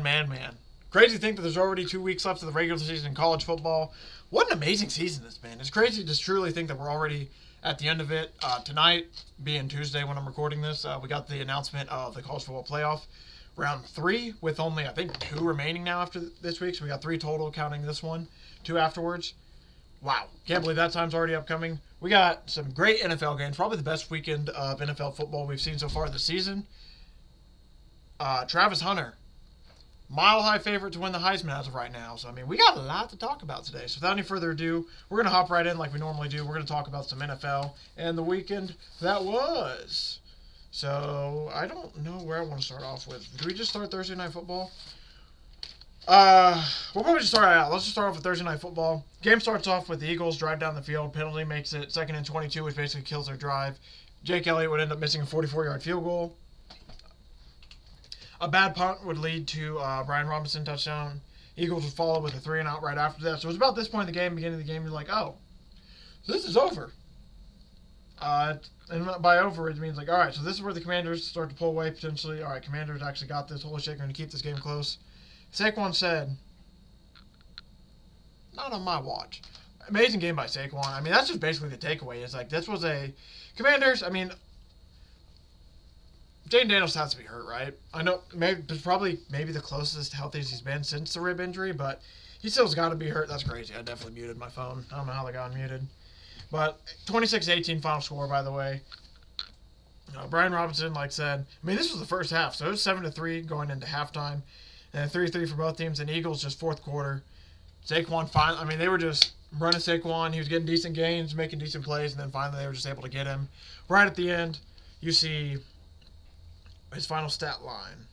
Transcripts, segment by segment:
Man. Crazy to think that there's already 2 weeks left of the regular season in college football. What an amazing season it's been. It's crazy to truly think that we're already at the end of it. Tonight, being Tuesday when I'm recording this, we got the announcement of the college football playoff. Round 3 with only, I think, 2 remaining now after this week. So we got 3 total counting this one, 2 afterwards. Wow. Can't believe that time's already upcoming. We got some great NFL games. Probably the best weekend of NFL football we've seen so far this season. Travis Hunter, mile-high favorite to win the Heisman as of right now. So, I mean, we got a lot to talk about today. So, without any further ado, we're going to hop right in like we normally do. We're going to talk about some NFL and the weekend that was. So, I don't know where I want to start off with. Do we just start Thursday Night Football? We'll probably just start out. Let's just start off with Thursday Night Football. Game starts off with the Eagles drive down the field. Penalty makes it 2nd and 22, which basically kills their drive. Jake Elliott would end up missing a 44-yard field goal. A bad punt would lead to Brian Robinson touchdown. Eagles would follow with a 3-and-out right after that. So it was about this point in the game, beginning of the game, you're like, oh, so this is over. And by over, it means like, all right, so this is where the Commanders start to pull away potentially. All right, Commanders actually got this. Holy shit, going to keep this game close. Saquon said, not on my watch. Amazing game by Saquon. I mean, that's just basically the takeaway. It's like, this was a Commanders, I mean, Jayden Daniels has to be hurt, right? I know maybe the closest healthiest he's been since the rib injury, but he still's got to be hurt. That's crazy. I definitely muted my phone. I don't know how they got unmuted. But 26-18 final score, by the way. Brian Robinson, like said, I mean, this was the first half, so it was 7-3 going into halftime, and 3-3 for both teams. And Eagles just fourth quarter. Saquon finally, I mean, they were just running Saquon. He was getting decent gains, making decent plays, and then finally they were just able to get him. Right at the end, you see his final stat line.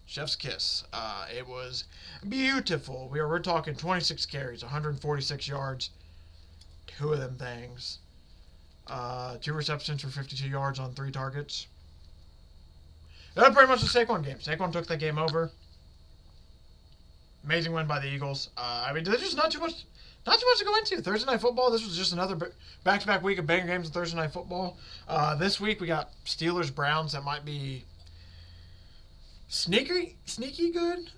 Chef's kiss. It was beautiful. We're talking 26 carries, 146 yards. 2 of them things. 2 receptions for 52 yards on 3 targets. That was pretty much the Saquon game. Saquon took that game over. Amazing win by the Eagles. I mean, there's just not too much to go into. Thursday Night Football, this was just another back-to-back week of banger games on Thursday Night Football. This week we got Steelers-Browns that might be sneaky good.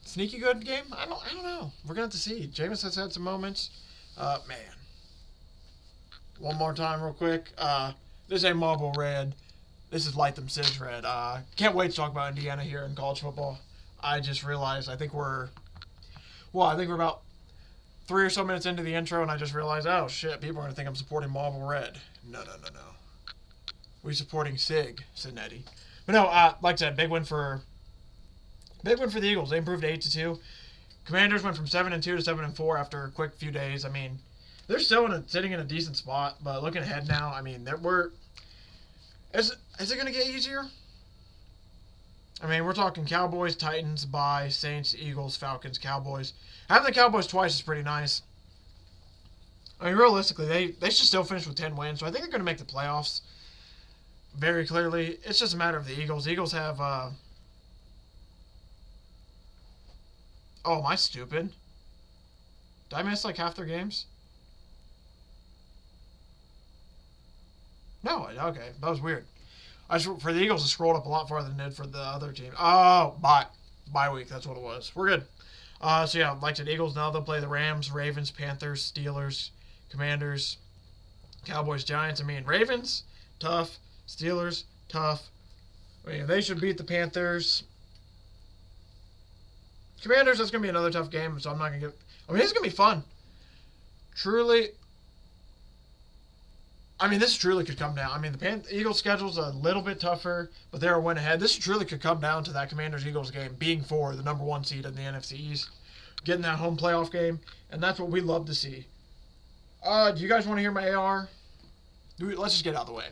Sneaky good game. I don't know. We're gonna have to see. Jameis has had some moments. Man. One more time real quick. This ain't Marble Red. This is Light Them Sizz Red. Can't wait to talk about Indiana here in college football. I just realized I think we're about 3 or so minutes into the intro, and I just realized, oh shit, people are gonna think I'm supporting Marble Red. No. We're supporting Sig, said Nettie. But no, like I said, big win for the Eagles. They improved to 8-2. Commanders went from 7-2 to 7-4 after a quick few days. I mean, they're still sitting in a decent spot, but looking ahead now, I mean, is it gonna get easier? I mean, we're talking Cowboys, Titans, bye, Saints, Eagles, Falcons, Cowboys. Having the Cowboys twice is pretty nice. I mean, realistically, they should still finish with 10 wins, so I think they're going to make the playoffs very clearly. It's just a matter of the Eagles. The Eagles have, oh, am I stupid? Did I miss, like, half their games? No, okay, that was weird. For the Eagles, it scrolled up a lot farther than it did for the other team. Oh, bye week. That's what it was. We're good. So, yeah, like I said, Eagles now they'll play the Rams, Ravens, Panthers, Steelers, Commanders, Cowboys, Giants. I mean, Ravens, tough. Steelers, tough. I mean, they should beat the Panthers. Commanders, that's going to be another tough game, so I'm not going to get... I mean, it's going to be fun. Truly... I mean, this truly could come down. I mean, the Eagles' schedule's a little bit tougher, but they're a win ahead. This truly could come down to that Commanders-Eagles game being for the number 1 seed in the NFC East, getting that home playoff game, and that's what we love to see. Do you guys want to hear my AR? Let's just get out of the way.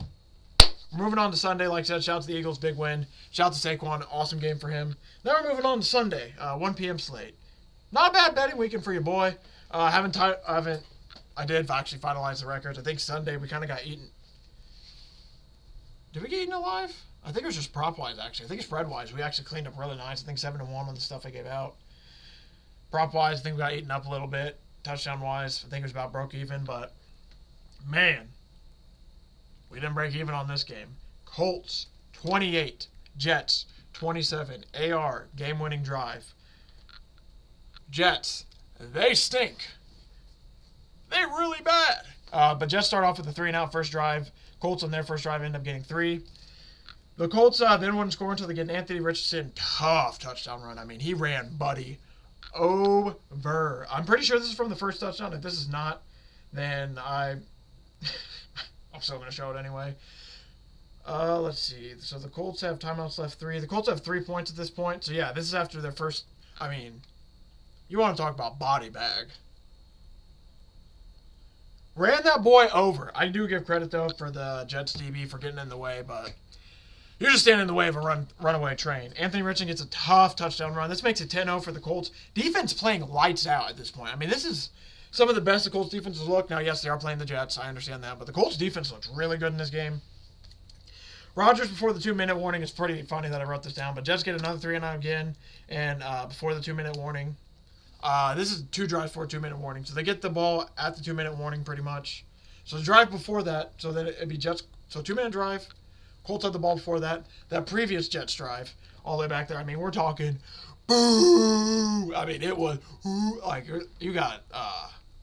We're moving on to Sunday. Like I said, shout out to the Eagles, big win. Shout out to Saquon, awesome game for him. Now we're moving on to Sunday, 1 p.m. slate. Not a bad betting weekend for your boy. I did actually finalize the records. I think Sunday we kind of got eaten. Did we get eaten alive? I think it was just prop-wise, actually. I think it's spread-wise. We actually cleaned up really nice. I think 7-1 on the stuff I gave out. Prop-wise, I think we got eaten up a little bit. Touchdown-wise, I think it was about broke even. But, man, we didn't break even on this game. Colts, 28. Jets, 27. AR, game-winning drive. Jets, they stink. They're really bad. But Jets start off with a 3-and-out first drive. Colts on their first drive end up getting 3. The Colts then wouldn't score until they get an Anthony Richardson tough touchdown run. I mean, he ran Buddy over. I'm pretty sure this is from the first touchdown. If this is not, then I'm still going to show it anyway. Let's see. So the Colts have timeouts left 3. The Colts have 3 points at this point. So, yeah, this is after their first. I mean, you want to talk about body bag. Ran that boy over. I do give credit, though, for the Jets DB for getting in the way, but you're just standing in the way of a runaway train. Anthony Richardson gets a tough touchdown run. This makes it 10-0 for the Colts. Defense playing lights out at this point. I mean, this is some of the best the Colts defenses look. Now, yes, they are playing the Jets. I understand that. But the Colts defense looks really good in this game. Rodgers before the 2-minute warning. It's pretty funny that I wrote this down. But Jets get another 3-and-out again. And before the 2-minute warning. This is 2 drives for a 2-minute warning. So they get the ball at the 2-minute warning pretty much. So the drive before that, so that it'd be Jets. So 2-minute drive. Colts had the ball before that. That previous Jets drive, all the way back there. I mean, we're talking boo. I mean, it was like you got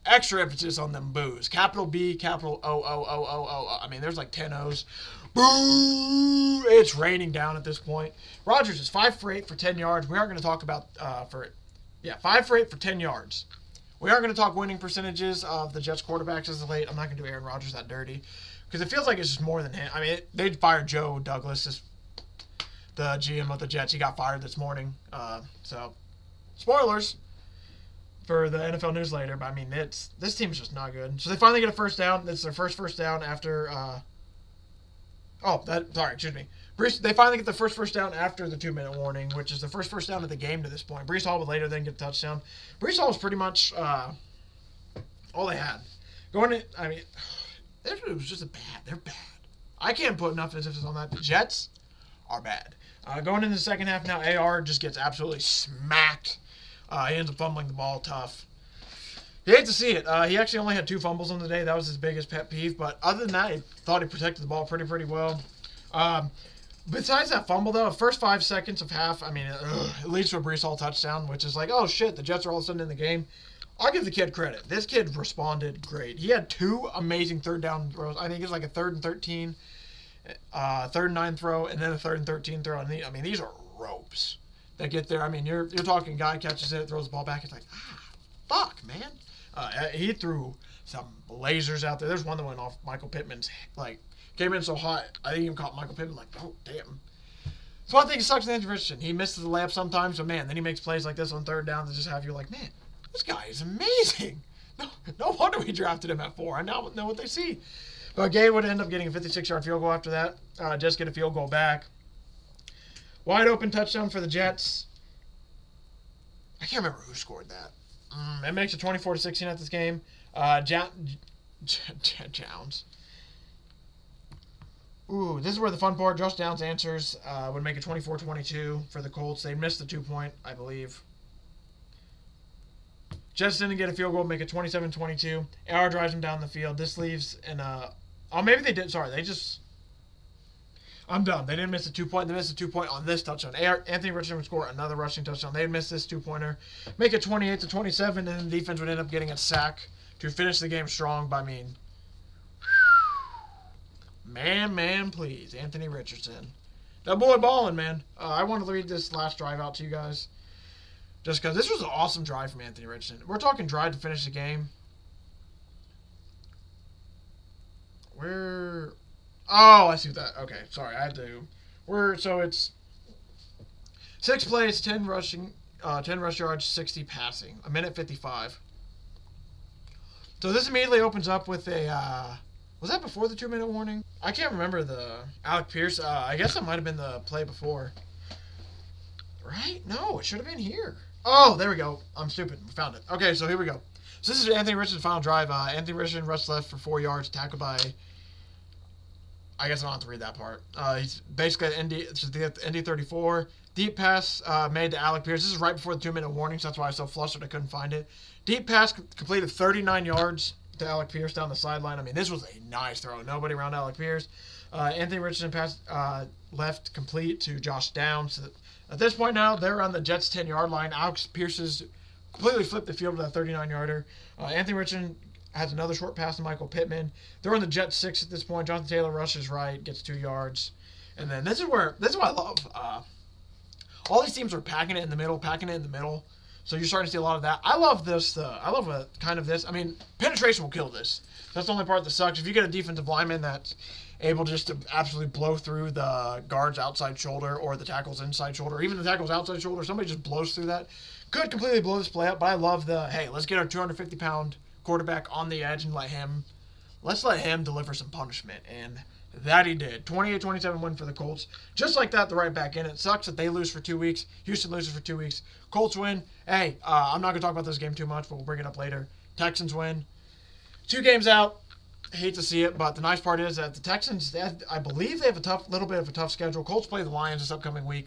extra emphasis on them boos. Capital B, capital O. I mean, there's like 10 O's. Boo! It's raining down at this point. Rodgers is 5 for 8 for 10 yards. We aren't going to talk about 5 for 8 for 10 yards. We aren't going to talk winning percentages of the Jets quarterbacks as of late. I'm not going to do Aaron Rodgers that dirty. Because it feels like it's just more than him. I mean, they fired Joe Douglas, the GM of the Jets. He got fired this morning. So, spoilers for the NFL news later. But, I mean, this team's just not good. So, they finally get a first down. It's their first down after They finally get the first down after the 2-minute warning, which is the first down of the game to this point. Breece Hall would later then get a touchdown. Breece Hall was pretty much all they had. It was just bad. They're bad. I can't put enough emphasis on that. The Jets are bad. Going into the second half now, AR just gets absolutely smacked. He ends up fumbling the ball tough. You hate to see it. He actually only had 2 fumbles on the day. That was his biggest pet peeve. But other than that, he thought he protected the ball pretty well. Besides that fumble, though, the first 5 seconds of half, I mean, it leads to a Breece Hall touchdown, which is like, oh, shit, the Jets are all of a sudden in the game. I'll give the kid credit. This kid responded great. He had 2 amazing third down throws. I think it was like a 3rd and 13, 3rd and 9 throw, and then a 3rd and 13 throw. And I mean, these are ropes that get there. I mean, you're talking guy catches it, throws the ball back. It's like, fuck, man. He threw some lasers out there. There's one that went off Michael Pittman's, came in so hot. I think he even caught Michael Pittman, oh, damn. So one thing that sucks with Anthony Richardson. He misses the layup sometimes, but, man, then he makes plays like this on 3rd down that just have you like, man, this guy is amazing. No wonder we drafted him at 4. I now know what they see. But Gay would end up getting a 56-yard field goal after that. Just get a field goal back. Wide open touchdown for the Jets. I can't remember who scored that. It makes it 24-16 at this game. Jones. Ooh, this is where the fun part. Josh Downs answers. Would make it 24-22 for the Colts. They missed the 2-point, I believe. Jets didn't get a field goal, make it 27-22. AR drives him down the field. This leaves maybe they did. Sorry, I'm done. They didn't miss a 2-point. They missed a 2-point on this touchdown. Anthony Richardson would score another rushing touchdown. They had missed this 2-pointer. Make it 28-27, and then the defense would end up getting a sack to finish the game strong. But, I mean, man, please. Anthony Richardson. That boy balling, man. I wanted to read this last drive out to you guys. Just because this was an awesome drive from Anthony Richardson. We're talking drive to finish the game. Oh, I see that. Okay, sorry. I had to. So it's 6 plays, 10 rush yards, 60 passing. 1:55. So this immediately opens up with a. Was that before the 2-minute warning? I can't remember the Alec Pierce. I guess that might have been the play before. Right? No, it should have been here. Oh, there we go. I'm stupid. We found it. Okay, so here we go. So this is Anthony Richardson's final drive. Anthony Richardson rushed left for 4 yards, tackled by. I guess I don't have to read that part. He's basically at ND 34. Deep pass made to Alec Pierce. This is right before the 2-minute warning, so that's why I was so flustered I couldn't find it. Deep pass completed 39 yards to Alec Pierce down the sideline. I mean, this was a nice throw. Nobody around Alec Pierce. Anthony Richardson passed left complete to Josh Downs. So at this point now, they're on the Jets' 10-yard line. Alex Pierce's completely flipped the field with that 39-yarder. Anthony Richardson has another short pass to Michael Pittman. They're on the Jets 6 at this point. Jonathan Taylor rushes right, gets 2 yards. And then this is what I love. All these teams are packing it in the middle. So you're starting to see a lot of that. I love this. I love kind of this. I mean, penetration will kill this. That's the only part that sucks. If you get a defensive lineman that's able just to absolutely blow through the guard's outside shoulder or the tackle's inside shoulder, or even the tackle's outside shoulder, somebody just blows through that, could completely blow this play up. But I love hey, let's get our 250-pound quarterback on the edge and let's let him deliver some punishment. And that he did. 28-27 win for the Colts. Just like that, the right back in. It sucks that they lose for 2 weeks. Houston loses for 2 weeks. Colts win. Hey, I'm not going to talk about this game too much, but we'll bring it up later. Texans win. 2 games out. Hate to see it, but the nice part is that the Texans, I believe they have a little bit of a tough schedule. Colts play the Lions this upcoming week.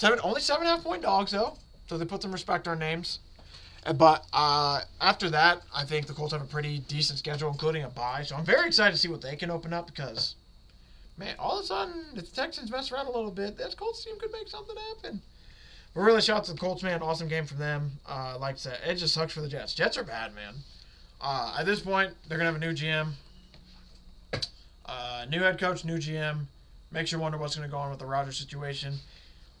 Only 7.5-point dogs, though, so they put some respect on our names. But after that, I think the Colts have a pretty decent schedule, including a bye. So I'm very excited to see what they can open up because, man, all of a sudden, if the Texans mess around a little bit, this Colts team could make something happen. But really, shout out to the Colts, man. Awesome game from them. Like I said, it just sucks for the Jets. Jets are bad, man. At this point, they're going to have a new GM. New head coach, new GM. Makes you wonder what's going to go on with the Rodgers situation.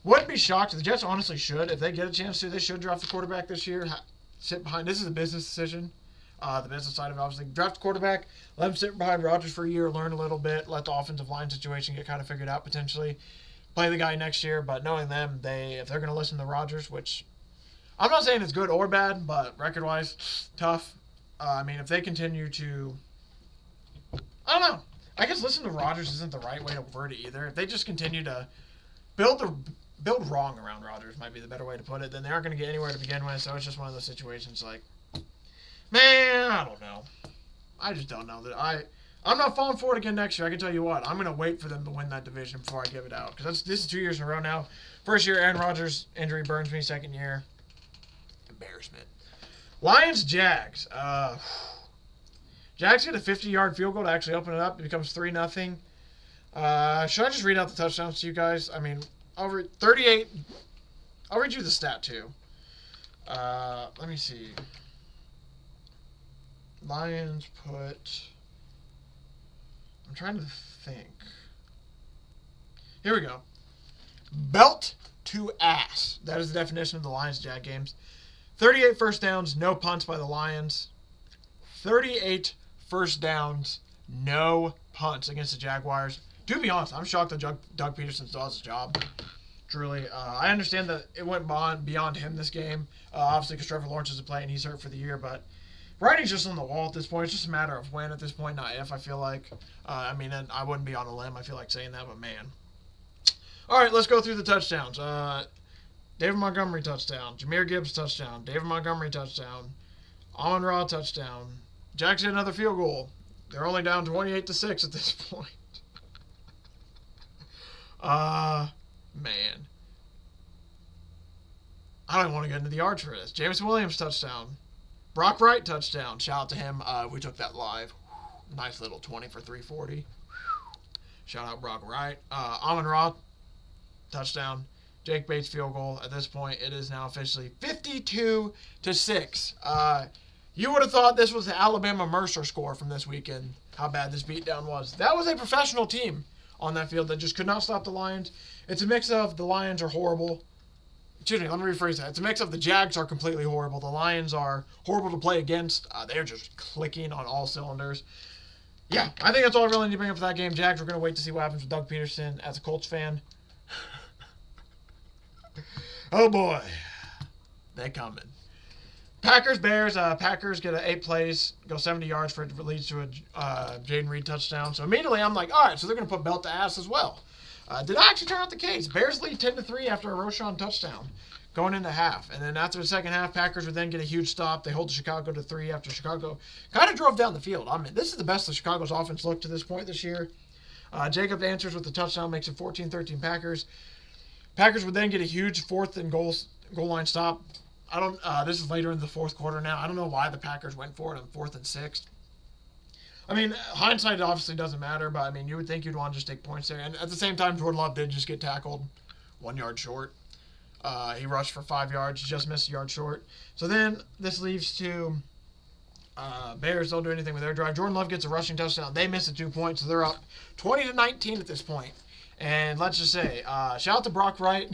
Wouldn't be shocked. The Jets honestly should. If they get a chance to, they should draft the quarterback this year. Sit behind. This is a business decision. The business side of it, obviously. Draft a quarterback. Let him sit behind Rodgers for a year, learn a little bit. Let the offensive line situation get kind of figured out potentially. Play the guy next year. But knowing them, if they're going to listen to Rodgers, which I'm not saying it's good or bad, but record-wise, tough. I mean, if they continue to, I don't know. I guess listen to Rodgers isn't the right way to word it either. If they just continue to build wrong around Rodgers, might be the better way to put it, then they aren't going to get anywhere to begin with. So it's just one of those situations like, man, I don't know. I just don't know. I'm not falling for it again next year. I can tell you what. I'm going to wait for them to win that division before I give it out. Because this is 2 years in a row now. First year, Aaron Rodgers injury burns me. Second year, embarrassment. Lions, Jags. Jags get a 50-yard field goal to actually open it up. It becomes 3-0. Should I just read out the touchdowns to you guys? I mean, 38. I'll read you the stat, too. Let me see. Lions put... I'm trying to think. Here we go. Belt to ass. That is the definition of the Lions-Jag games. 38 first downs, no punts by the Lions. 38 first downs, no punts against the Jaguars. To be honest, I'm shocked that Doug Peterson still has his job. Truly. I understand that it went beyond him this game. Obviously, because Trevor Lawrence isn't playing, he's hurt for the year. But writing's just on the wall at this point. It's just a matter of when at this point, not if, I feel like. I mean, I wouldn't be on a limb, I feel like saying that, but man. All right, let's go through the touchdowns. David Montgomery touchdown. Jahmyr Gibbs touchdown. David Montgomery touchdown. Amon-Ra touchdown. Jackson another field goal. They're only down 28-6 at this point. Man. I don't want to get into the yards for this. Jameson Williams touchdown. Brock Wright touchdown. Shout out to him. We took that live. Nice little 20 for 340. Shout out Brock Wright. Amon-Ra touchdown. Jake Bates field goal. At this point, it is now officially 52-6. You would have thought this was the Alabama Mercer score from this weekend, how bad this beatdown was. That was a professional team on that field that just could not stop the Lions. It's a mix of the Lions are horrible. Excuse me, let me rephrase that. It's a mix of the Jags are completely horrible. The Lions are horrible to play against. They're just clicking on all cylinders. Yeah, I think that's all I really need to bring up for that game. Jags, we're going to wait to see what happens with Doug Peterson as a Colts fan. Oh boy, they're coming. Packers, Bears. Packers get 8 plays, go 70 yards for it leads to a Jaden Reed touchdown. So immediately I'm like, all right, so they're going to put belt to ass as well. Did I actually turn out the case? Bears lead 10-3 after a Roschon touchdown going into half. And then after the second half, Packers would then get a huge stop. They hold Chicago to 3 after Chicago kind of drove down the field. I mean, this is the best of Chicago's offense looked to this point this year. Jacob answers with the touchdown, makes it 14-13 Packers. Packers would then get a huge 4th and goal line stop. This is later in the fourth quarter now. I don't know why the Packers went for it on 4th and 6. I mean, hindsight obviously doesn't matter, but I mean, you would think you'd want to just take points there. And at the same time, Jordan Love did just get tackled 1 yard short. He rushed for 5 yards, just missed a yard short. So then this leaves to Bears don't do anything with their drive. Jordan Love gets a rushing touchdown. They miss it 2 points, so they're up 20-19 at this point. And let's just say, shout out to Brock Wright.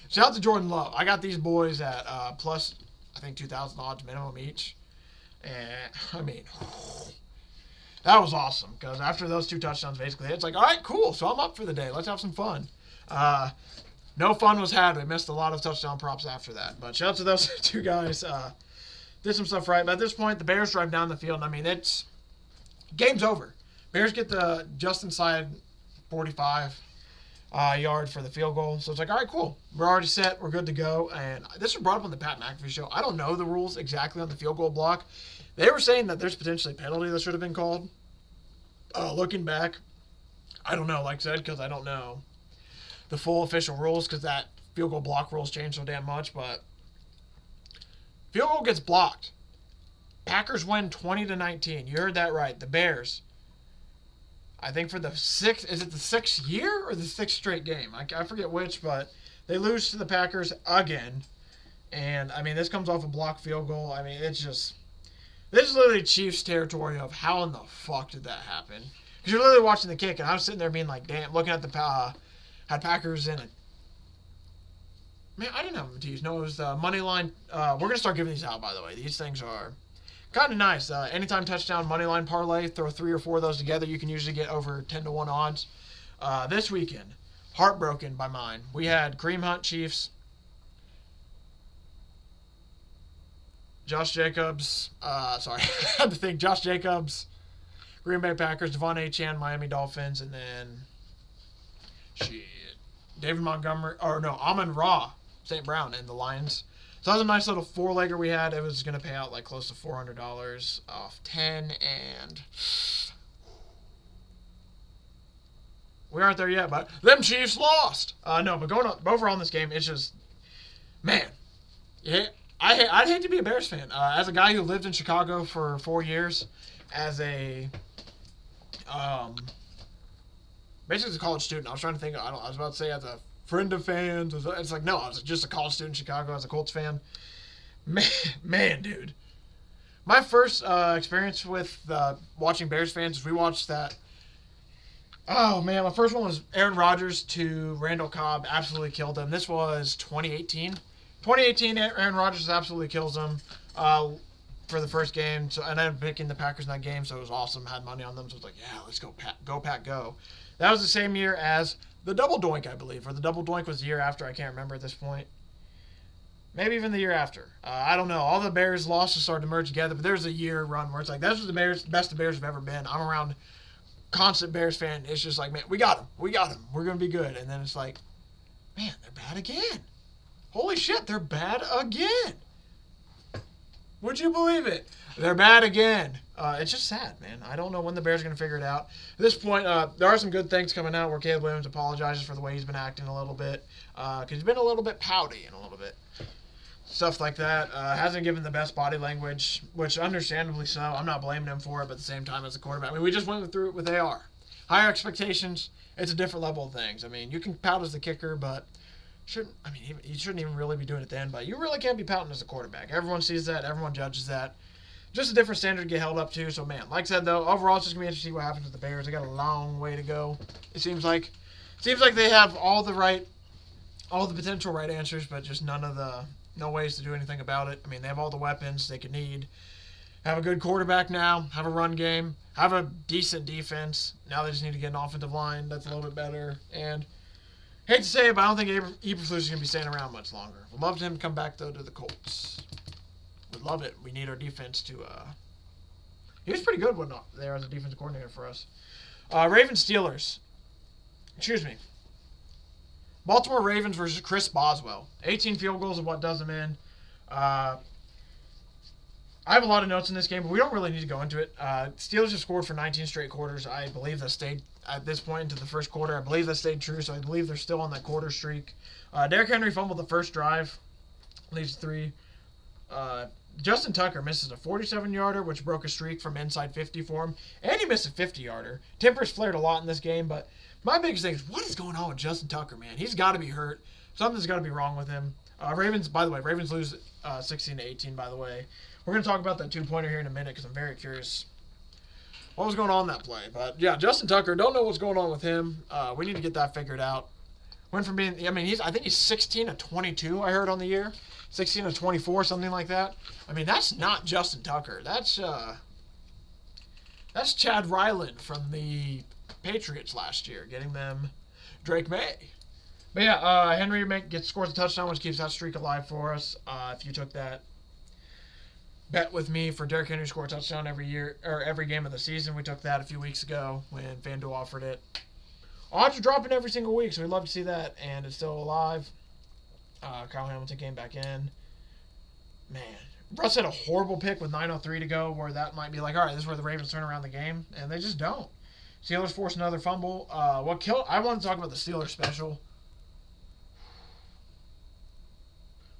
Shout out to Jordan Love. I got these boys at plus, I think, 2,000 odds minimum each. And, I mean, that was awesome. Because after those 2 touchdowns, basically, it's like, all right, cool. So I'm up for the day. Let's have some fun. No fun was had. We missed a lot of touchdown props after that. But shout out to those 2 guys. Did some stuff right. But at this point, the Bears drive down the field. And, I mean, it's game's over. Bears get the just inside 45 yard for the field goal. So it's like, all right, cool. We're already set. We're good to go. And this was brought up on the Pat McAfee show. I don't know the rules exactly on the field goal block. They were saying that there's potentially a penalty that should have been called. Looking back, I don't know, like I said, because I don't know the full official rules because that field goal block rules change so damn much. But field goal gets blocked. Packers win 20-19. You heard that right. The Bears, I think for the 6th, is it the 6th year or the 6th straight game? I forget which, but they lose to the Packers again. And, I mean, this comes off a blocked field goal. I mean, it's just, this is literally Chiefs territory of how in the fuck did that happen? Because you're literally watching the kick, and I was sitting there being like, damn, looking at the, had Packers in it. Man, I didn't have them to use. No, it was the money line. We're going to start giving these out, by the way. These things are kind of nice. Anytime touchdown, money line parlay, throw 3 or 4 of those together, you can usually get over 10-1 odds. This weekend, heartbroken by mine. We had Kareem Hunt, Chiefs. Josh Jacobs. Sorry, I had to think. Josh Jacobs, Green Bay Packers, Devon Achane, Miami Dolphins, and then David Montgomery, or no, Amon-Ra, St. Brown, and the Lions. So that was a nice little 4-legger we had. It was going to pay out like close to $400 off 10, and we aren't there yet, but them Chiefs lost. No, but going over on this game, it's just, man, yeah, I'd hate to be a Bears fan. As a guy who lived in Chicago for 4 years, as a basically as a college student, I was trying to think. I was about to say as a friend of fans. It's like, no, I was just a college student in Chicago as a Colts fan. Man, dude. My first experience with watching Bears fans is we watched that. Oh, man, my first one was Aaron Rodgers to Randall Cobb. Absolutely killed him. This was 2018. 2018, Aaron Rodgers absolutely kills him for the first game. So, and I ended up picking the Packers in that game, so it was awesome. Had money on them, so I was like, yeah, let's go, Pack, go. That was the same year as the double doink, I believe. Or the double doink was the year after. I can't remember at this point. Maybe even the year after. I don't know. All the Bears losses started to merge together, but there's a year run where it's like, this was the best the Bears have ever been. I'm around constant Bears fan. It's just like, man, we got him. We're going to be good. And then it's like, man, they're bad again. Holy shit, they're bad again. Would you believe it? They're bad again. It's just sad, man. I don't know when the Bears are going to figure it out. At this point, there are some good things coming out where Caleb Williams apologizes for the way he's been acting a little bit. Because he's been a little bit pouty and a little bit. Stuff like that. Hasn't given the best body language, which understandably so. I'm not blaming him for it, but at the same time as a quarterback. I mean, we just went through it with AR. Higher expectations, it's a different level of things. I mean, you can pout as the kicker, but you shouldn't even really be doing it then, but you really can't be pouting as a quarterback. Everyone sees that. Everyone judges that. Just a different standard to get held up to. So, man, like I said, though, overall, it's just going to be interesting to see what happens with the Bears. They got a long way to go. It seems like they have all the potential right answers, but just no ways to do anything about it. I mean, they have all the weapons they could need. Have a good quarterback now. Have a run game. Have a decent defense. Now they just need to get an offensive line that's a little bit better. And hate to say it, but I don't think Eberflus is going to be staying around much longer. Would love him to come back, though, to the Colts. Would love it. We need our defense to... He was pretty good when there as a defensive coordinator for us. Ravens Steelers. Excuse me. Baltimore Ravens versus Chris Boswell. 18 field goals is what does them in. I have a lot of notes in this game, but we don't really need to go into it. Steelers have scored for 19 straight quarters. I believe that stayed at this point into the first quarter. I believe that stayed true, so I believe they're still on that quarter streak. Derrick Henry fumbled the first drive. Leaves 3. Justin Tucker misses a 47-yarder, which broke a streak from inside 50 for him. And he missed a 50-yarder. Tempers flared a lot in this game, but my biggest thing is, what is going on with Justin Tucker, man? He's got to be hurt. Something's got to be wrong with him. Ravens, by the way, Ravens lose 16-18, by the way. We're going to talk about that two-pointer here in a minute because I'm very curious what was going on in that play. But, yeah, Justin Tucker, don't know what's going on with him. We need to get that figured out. Went from being, I think he's 16 of 22, I heard on the year. 16 of 24, something like that. I mean, that's not Justin Tucker. That's Chad Ryland from the Patriots last year, getting them Drake May. But yeah, Henry scores a touchdown, which keeps that streak alive for us. If you took that bet with me for Derrick Henry to score a touchdown every year or every game of the season, we took that a few weeks ago when FanDuel offered it. Odds are dropping every single week, so we'd love to see that, and it's still alive. Kyle Hamilton came back in. Man, Russ had a horrible pick with 9:03 to go, where that might be like, all right, this is where the Ravens turn around the game, and they just don't. Steelers force another fumble. I want to talk about the Steelers special.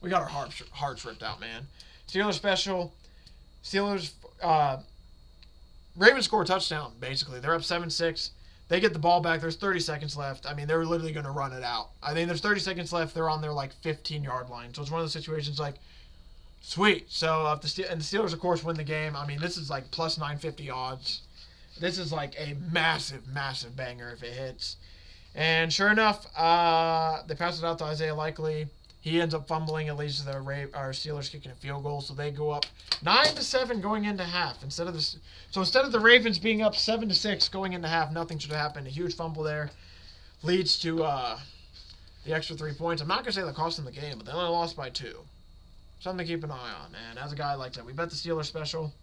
We got our hearts ripped out, man. Steelers special. Ravens score a touchdown, basically. They're up 7-6. They get the ball back. There's 30 seconds left. I mean, they're literally going to run it out. I mean, there's 30 seconds left. They're on their, 15-yard line. So it's one of those situations like, sweet. So the Steelers, of course, win the game. I mean, this is plus 950 odds. This is a massive, massive banger if it hits. And sure enough, they pass it out to Isaiah Likely. He ends up fumbling. It leads to the Steelers kicking a field goal. So they go up 9-7 going into half. Instead of the Ravens being up 7-6 going into half, nothing should have happened. A huge fumble there leads to the extra 3 points. I'm not going to say that cost them the game, but they only lost by 2. Something to keep an eye on. And as a guy like that, we bet the Steelers special.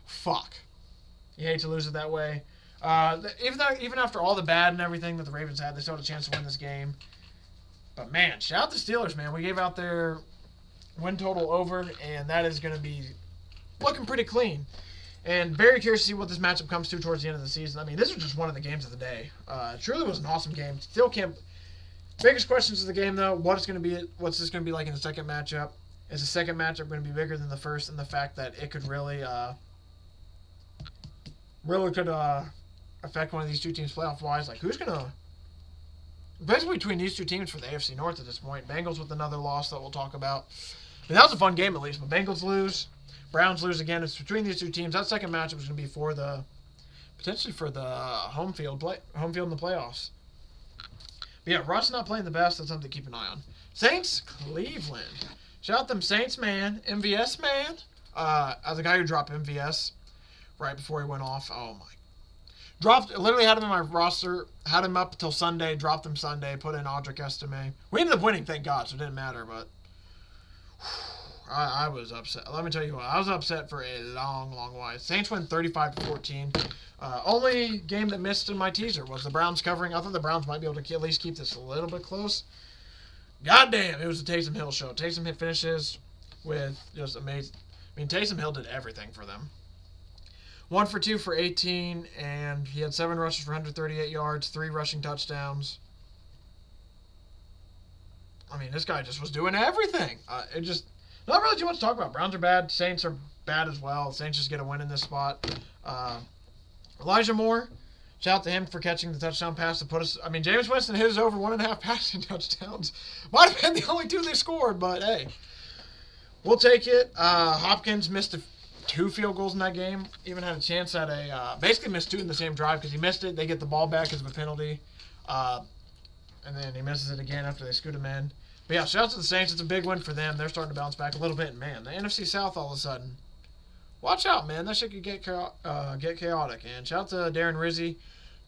Fuck. You hate to lose it that way. Even after all the bad and everything that the Ravens had, they still had a chance to win this game. But, man, shout out to Steelers, man. We gave out their win total over, and that is going to be looking pretty clean. And very curious to see what this matchup comes to towards the end of the season. I mean, this was just one of the games of the day. Truly was an awesome game. Still can't... Biggest questions of the game, though, what's this going to be like in the second matchup? Is the second matchup going to be bigger than the first? And the fact that it could really could affect one of these two teams playoff-wise. Who's going to... Basically between these two teams for the AFC North at this point. Bengals with another loss that we'll talk about. I mean, that was a fun game at least. But Bengals lose. Browns lose again. It's between these two teams. That second matchup is going to be potentially for the home field in the playoffs. But yeah, Russ not playing the best. That's something to keep an eye on. Saints, Cleveland. Shout out them Saints, man. MVS, man. As a guy who dropped MVS right before he went off. Oh, my. Literally had him in my roster, had him up until Sunday, dropped him Sunday, put in Audric Estime. We ended up winning, thank God, so it didn't matter, but I was upset. Let me tell you what, I was upset for a long, long while. Saints win 35-14. Only game that missed in my teaser was the Browns covering. I thought the Browns might be able to at least keep this a little bit close. Goddamn, it was a Taysom Hill show. Taysom Hill finishes with just amazing. I mean, Taysom Hill did everything for them. 1 for 2 for 18, and he had 7 rushes for 138 yards, 3 rushing touchdowns. I mean, this guy just was doing everything. Not really too much to talk about. Browns are bad. Saints are bad as well. Saints just get a win in this spot. Elijah Moore, shout out to him for catching the touchdown pass to put us. I mean, Jameis Winston hit us over 1.5 passing touchdowns. Might have been the only 2 they scored, but hey, we'll take it. Hopkins missed 2 field goals in that game. Even had a chance at basically missed 2 in the same drive because he missed it. They get the ball back because of a penalty. And then he misses it again after they scoot him in. But yeah, shout out to the Saints. It's a big win for them. They're starting to bounce back a little bit. And man, the NFC South all of a sudden. Watch out, man. That shit could get chaotic. And shout out to Darren Rizzi.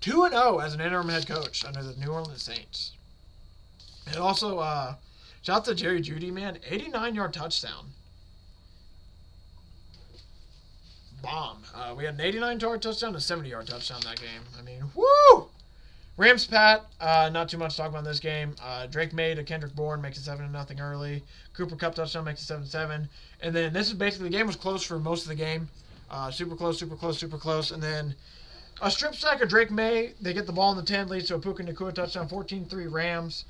2-0 as an interim head coach under the New Orleans Saints. And also, shout out to Jerry Jeudy, man. 89-yard touchdown. Bomb. We had an 89-yard touchdown and a 70-yard touchdown that game. I mean, woo! Rams Pat, not too much to talk about in this game. Drake May to Kendrick Bourne makes it 7-0 early. Cooper Kupp touchdown makes it 7-7. And then this is basically, the game was close for most of the game. Super close, super close, super close. And then a strip sack of Drake May. They get the ball in the 10, leads to a Puka Nacua touchdown, 14-3 Rams.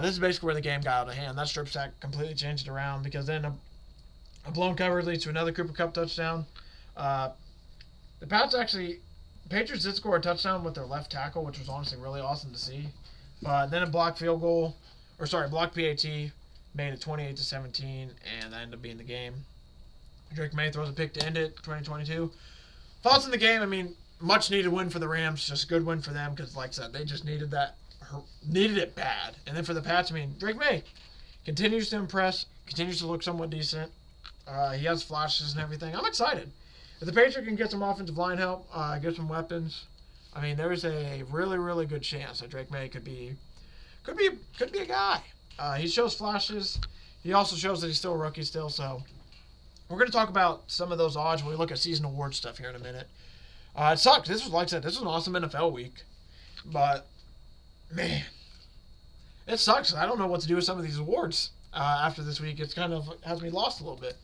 This is basically where the game got out of hand. That strip sack completely changed it around because then A blown cover leads to another Cooper Kupp touchdown. The Patriots did score a touchdown with their left tackle, which was honestly really awesome to see. Then a blocked blocked PAT made it 28-17, and that ended up being the game. Drake May throws a pick to end it, 2022. Thoughts in the game? I mean, much needed win for the Rams, just a good win for them because, like I said, they just needed it bad. And then for the Pats, I mean, Drake May continues to impress, continues to look somewhat decent. He has flashes and everything. I'm excited. If the Patriots can get some offensive line help, get some weapons, I mean, there's a really, really good chance that Drake May could be a guy. He shows flashes. He also shows that he's still a rookie still. So we're going to talk about some of those odds when we look at season award stuff here in a minute. It sucked. This was, like I said, this was an awesome NFL week. But, man, it sucks. I don't know what to do with some of these awards after this week. It's kind of has me lost a little bit.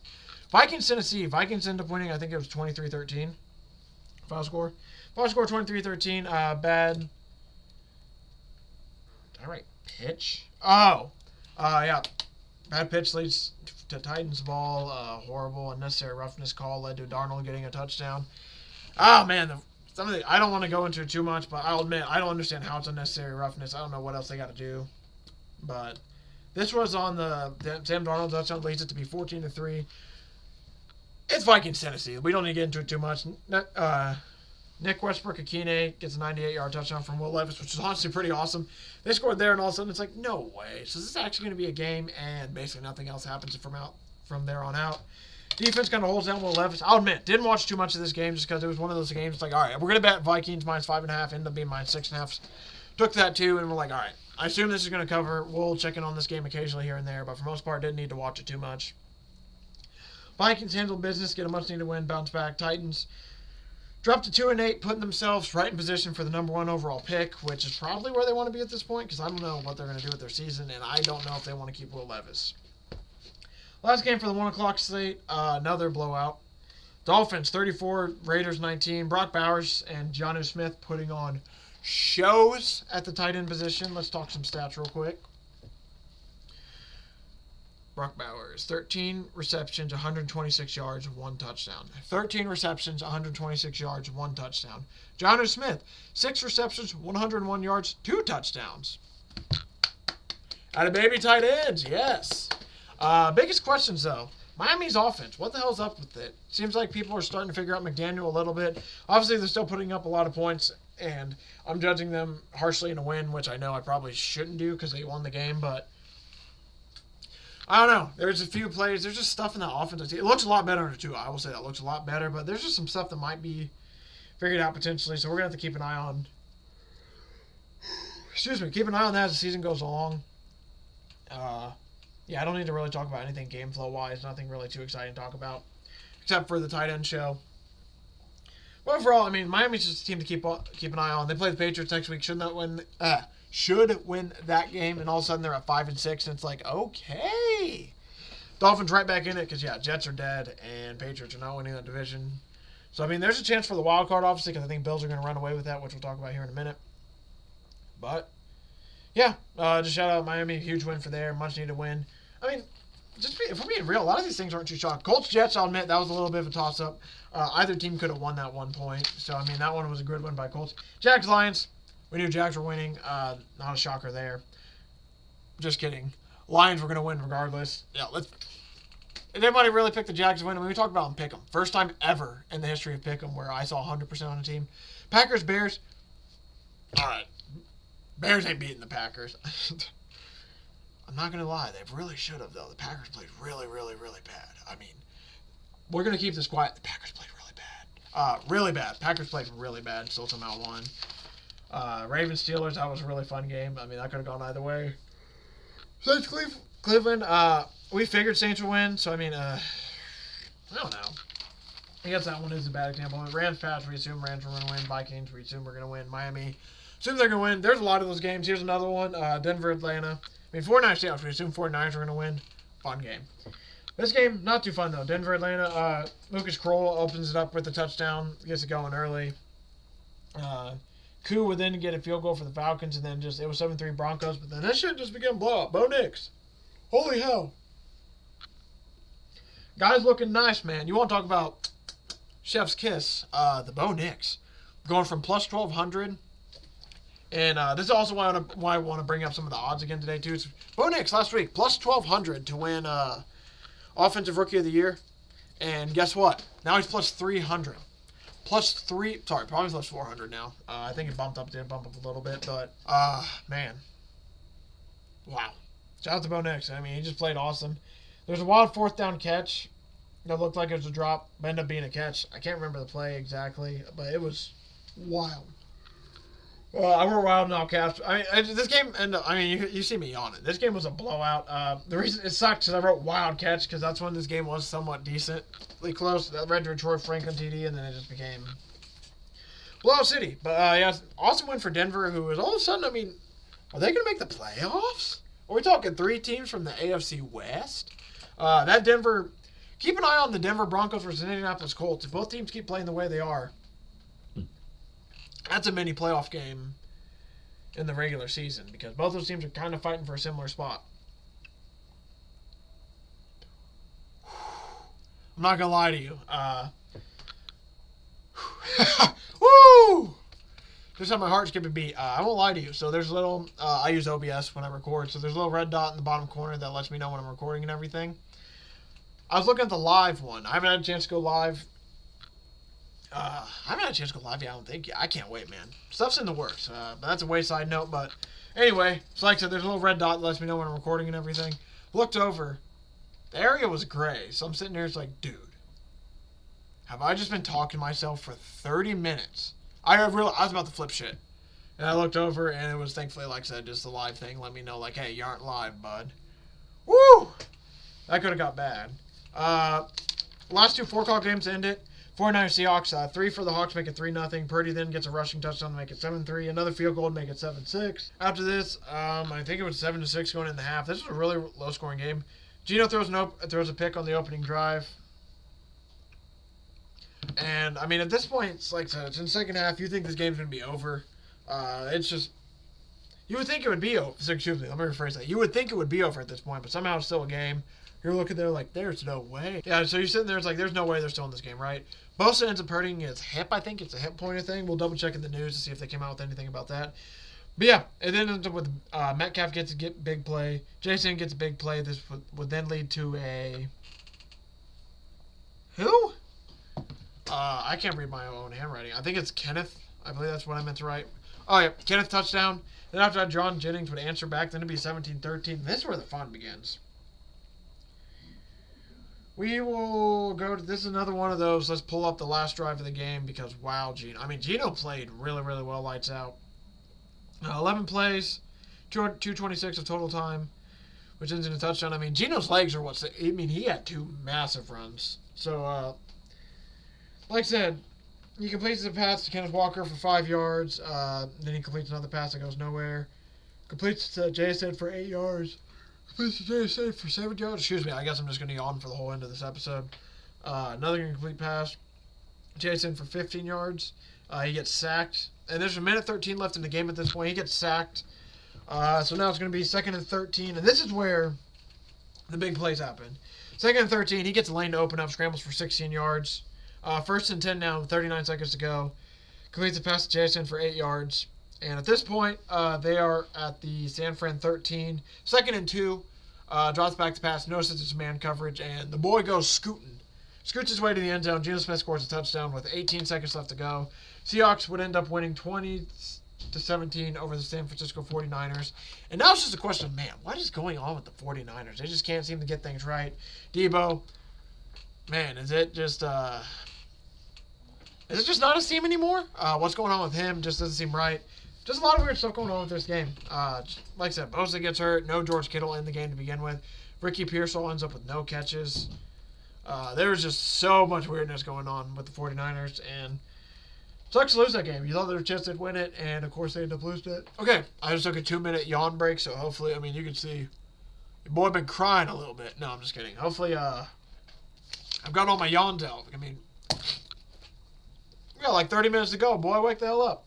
Vikings, Tennessee. Vikings end up winning. I think it was 23-13. Final score 23-13. Bad. Did I write pitch? Oh. Yeah. Bad pitch leads to Titans ball. Horrible unnecessary roughness call led to Darnold getting a touchdown. Oh, man. I don't want to go into it too much, but I'll admit I don't understand how it's unnecessary roughness. I don't know what else they got to do. But this was on the Sam Darnold touchdown, leads it to be 14-3. It's Vikings, Tennessee. We don't need to get into it too much. Nick Westbrook-Akine gets a 98-yard touchdown from Will Levis, which is honestly pretty awesome. They scored there, and all of a sudden it's like, no way. So this is actually going to be a game, and basically nothing else happens from there on out. Defense kind of holds down Will Levis. I'll admit, didn't watch too much of this game just because it was one of those games. It's like, all right, we're going to bet Vikings -5.5. Ended up being -6.5. Took that too, and we're like, all right, I assume this is going to cover. We'll check in on this game occasionally here and there, but for the most part, didn't need to watch it too much. Vikings handle business, get a much-needed win, bounce back. Titans drop to 2-8, putting themselves right in position for the number 1 overall pick, which is probably where they want to be at this point because I don't know what they're going to do with their season, and I don't know if they want to keep Will Levis. Last game for the 1 o'clock slate, another blowout. Dolphins 34, Raiders 19. Brock Bowers and Jonnu Smith putting on shows at the tight end position. Let's talk some stats real quick. Brock Bowers, 13 receptions, 126 yards, 1 touchdown. 13 receptions, 126 yards, 1 touchdown. Jonnu Smith, 6 receptions, 101 yards, 2 touchdowns. Out of baby tight ends, yes. Biggest questions, though. Miami's offense. What the hell's up with it? Seems like people are starting to figure out McDaniel a little bit. Obviously, they're still putting up a lot of points, and I'm judging them harshly in a win, which I know I probably shouldn't do because they won the game, but I don't know. There's a few plays. There's just stuff in that offense. It looks a lot better under two. I will say that looks a lot better, but there's just some stuff that might be figured out potentially, so we're going to have to keep an eye on keep an eye on that as the season goes along. Yeah, I don't need to really talk about anything game flow-wise. Nothing really too exciting to talk about, except for the tight end show. But overall, I mean, Miami's just a team to keep an eye on. They play the Patriots next week. Should win that game, and all of a sudden they're at 5-6, and it's like, okay. Dolphins right back in it because, yeah, Jets are dead, and Patriots are not winning that division. So, I mean, there's a chance for the wild card, obviously, because I think Bills are going to run away with that, which we'll talk about here in a minute. But, yeah, just shout out Miami. Huge win for there. Much needed win. I mean, if we're being real, a lot of these things aren't too shocking. Colts, Jets, I'll admit, that was a little bit of a toss-up. Either team could have won that 1 point. So, I mean, that one was a good win by Colts. Jags, Lions. We knew Jags were winning. Not a shocker there. Just kidding. Lions were going to win regardless. Yeah, Did anybody really pick the Jags to win? I mean, we talked about them Pickem. First time ever in the history of Pickem where I saw 100% on a team. Packers, Bears. All right. Bears ain't beating the Packers. I'm not going to lie. They really should have, though. The Packers played really, really, really bad. I mean, we're going to keep this quiet. The Packers played really bad. Really bad. Packers played really bad. Still somehow won. Ravens, Steelers, that was a really fun game. I mean, that could have gone either way. Saints, Cleveland, we figured Saints would win, so I mean, I don't know. I guess that one is a bad example. Rams, Pats, we assume Rams were going to win. Vikings, we assume we're going to win. Miami, assume they're going to win. There's a lot of those games. Here's another one. Denver, Atlanta. I mean, 49ers, Seahawks, we assume 49ers are going to win. Fun game. This game, not too fun, though. Denver, Atlanta, Lucas Kroll opens it up with a touchdown. Gets it going early. Koo would then get a field goal for the Falcons, and then it was 7-3 Broncos, but then that shit just began to blow up. Bo Nix. Holy hell. Guys looking nice, man. You want to talk about chef's kiss? The Bo Nix going from plus 1,200. And this is also why I want to bring up some of the odds again today, too. It's Bo Nix last week, plus 1,200 to win Offensive Rookie of the Year. And guess what? Now he's plus 300. Probably plus 400 now. I think it bumped up a little bit. But, man. Wow. Shout out to Bo Nix. I mean, he just played awesome. There's a wild fourth down catch that looked like it was a drop, but ended up being a catch. I can't remember the play exactly, but it was wild. I were wild now, caps. I mean, this game, and I mean, you see me yawning. This game was a blowout. The reason it sucked is I wrote wild catch because that's when this game was somewhat decently close. I read to Troy Franklin TD, and then it just became blowout city. But yeah, awesome win for Denver, who is all of a sudden, I mean, are they going to make the playoffs? Are we talking 3 teams from the AFC West? That Denver, keep an eye on the Denver Broncos versus Indianapolis Colts. If both teams keep playing the way they are, that's a mini playoff game in the regular season because both those teams are kind of fighting for a similar spot. I'm not going to lie to you. Woo! Just how my heart's skipping beat. I won't lie to you. So there's a little, I use OBS when I record. So there's a little red dot in the bottom corner that lets me know when I'm recording and everything. I was looking at the live one. I haven't had a chance to go live. I haven't had a chance to go live yet, I don't think. I can't wait, man. Stuff's in the works. But that's a wayside note. But anyway, so like I said, there's a little red dot that lets me know when I'm recording and everything. Looked over. The area was gray. So I'm sitting there, it's like, dude, have I just been talking to myself for 30 minutes? I was about to flip shit. And I looked over, and it was thankfully, like I said, just the live thing. Let me know, like, hey, you aren't live, bud. Woo! That could have got bad. Last 2 4-call games end it. 49ers Seahawks, 3 for the Hawks, make it 3-0. Purdy then gets a rushing touchdown to make it 7-3. Another field goal to make it 7-6. After this, I think it was 7-6 going in the half. This was a really low-scoring game. Geno throws a pick on the opening drive. And, I mean, at this point, it's like I said, it's in the second half. You think this game's going to be over. It's just, you would think it would be over. Excuse me, let me rephrase that. You would think it would be over at this point, but somehow it's still a game. You're looking there like, there's no way. Yeah, so you're sitting there, it's like, there's no way they're still in this game, right? Bosa ends up hurting his hip, I think. It's a hip pointer thing. We'll double check in the news to see if they came out with anything about that. But yeah, it then ends up with Metcalf gets a big play. Jason gets a big play. This would then lead to a... Who? I can't read my own handwriting. I think it's Kenneth. I believe that's what I meant to write. Oh, yeah. Kenneth touchdown. Then after that, John Jennings would answer back. Then it'd be 17-13. This is where the fun begins. We will go to... This is another one of those. Let's pull up the last drive of the game because, wow, Geno. I mean, Geno played really, really well. Lights out. 11 plays. 226 of total time, which ends in a touchdown. I mean, Geno's legs are what's... I mean, he had 2 massive runs. So, like I said, he completes a pass to Kenneth Walker for 5 yards. Then he completes another pass that goes nowhere. Completes to Jason for 8 yards. Completes to Jason for 7 yards. Excuse me, I guess I'm just going to yawn for the whole end of this episode. Another incomplete pass. Jason for 15 yards. He gets sacked. And there's a minute 13 left in the game at this point. He gets sacked. So now it's going to be 2nd and 13. And this is where the big plays happen. 2nd and 13. He gets a lane to open up. Scrambles for 16 yards. 1st and 10 now, 39 seconds to go. Completes a pass to Jason for 8 yards. And at this point, they are at the San Fran 13. 2nd and 2. Drops back to pass. Notices it's man coverage. And the boy goes scooting. Scoots his way to the end zone. Geno Smith scores a touchdown with 18 seconds left to go. Seahawks would end up winning 20-17 over the San Francisco 49ers. And now it's just a question of, man, what is going on with the 49ers? They just can't seem to get things right. Debo, man, is it just not his team anymore? What's going on with him just doesn't seem right. Just a lot of weird stuff going on with this game. Like I said, Bosa gets hurt. No George Kittle in the game to begin with. Ricky Pearsall ends up with no catches. There was just so much weirdness going on with the 49ers, and sucks to lose that game. You thought there was a chance they'd win it, and of course they ended up losing it. Okay, I just took a 2-minute yawn break, so hopefully, I mean, you can see your boy been crying a little bit. No, I'm just kidding. Hopefully, I've got all my yawns out. I mean, we got like 30 minutes to go. Boy, wake the hell up.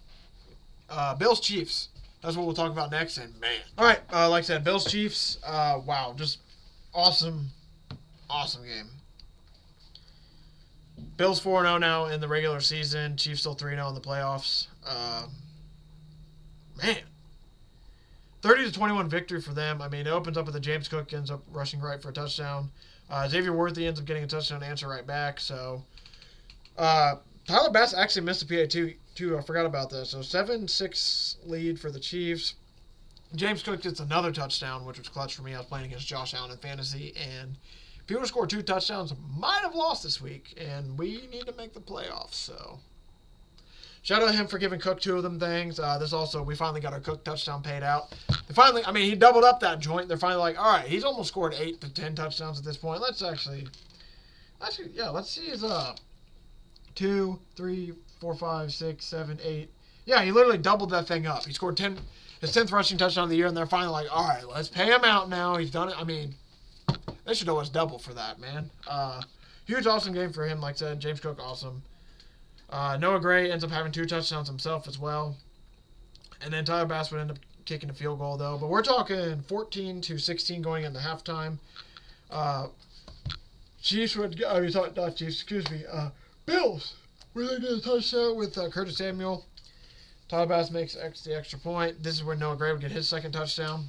Bills Chiefs. That's what we'll talk about next, and man. All right, like I said, Bills Chiefs. Wow, just awesome game. Bills 4-0 now in the regular season. Chiefs still 3-0 in the playoffs. Man. 30-21 victory for them. I mean, it opens up with a James Cook ends up rushing right for a touchdown. Xavier Worthy ends up getting a touchdown answer right back. So, Tyler Bass actually missed a PA too. I forgot about this. So, 7-6 lead for the Chiefs. James Cook gets another touchdown, which was clutch for me. I was playing against Josh Allen in fantasy, and if he would have scored 2 touchdowns, might have lost this week, and we need to make the playoffs. So, shout out to him for giving Cook 2 of them things. We finally got our Cook touchdown paid out. He doubled up that joint. They're finally like, all right, he's almost scored 8 to 10 touchdowns at this point. Let's see his 2, 3, 4, 5, 6, 7, 8. Yeah, he literally doubled that thing up. He scored his 10th rushing touchdown of the year, and they're finally like, all right, let's pay him out now. He's done it. I mean, they should owe us double for that, man. Huge, awesome game for him. Like I said, James Cook, awesome. Noah Gray ends up having 2 touchdowns himself as well. And then Tyler Bass would end up kicking a field goal, though. But we're talking 14-16 going into halftime. Bills. We're going to get a touchdown with Curtis Samuel. Tyler Bass makes the extra point. This is where Noah Gray would get his second touchdown.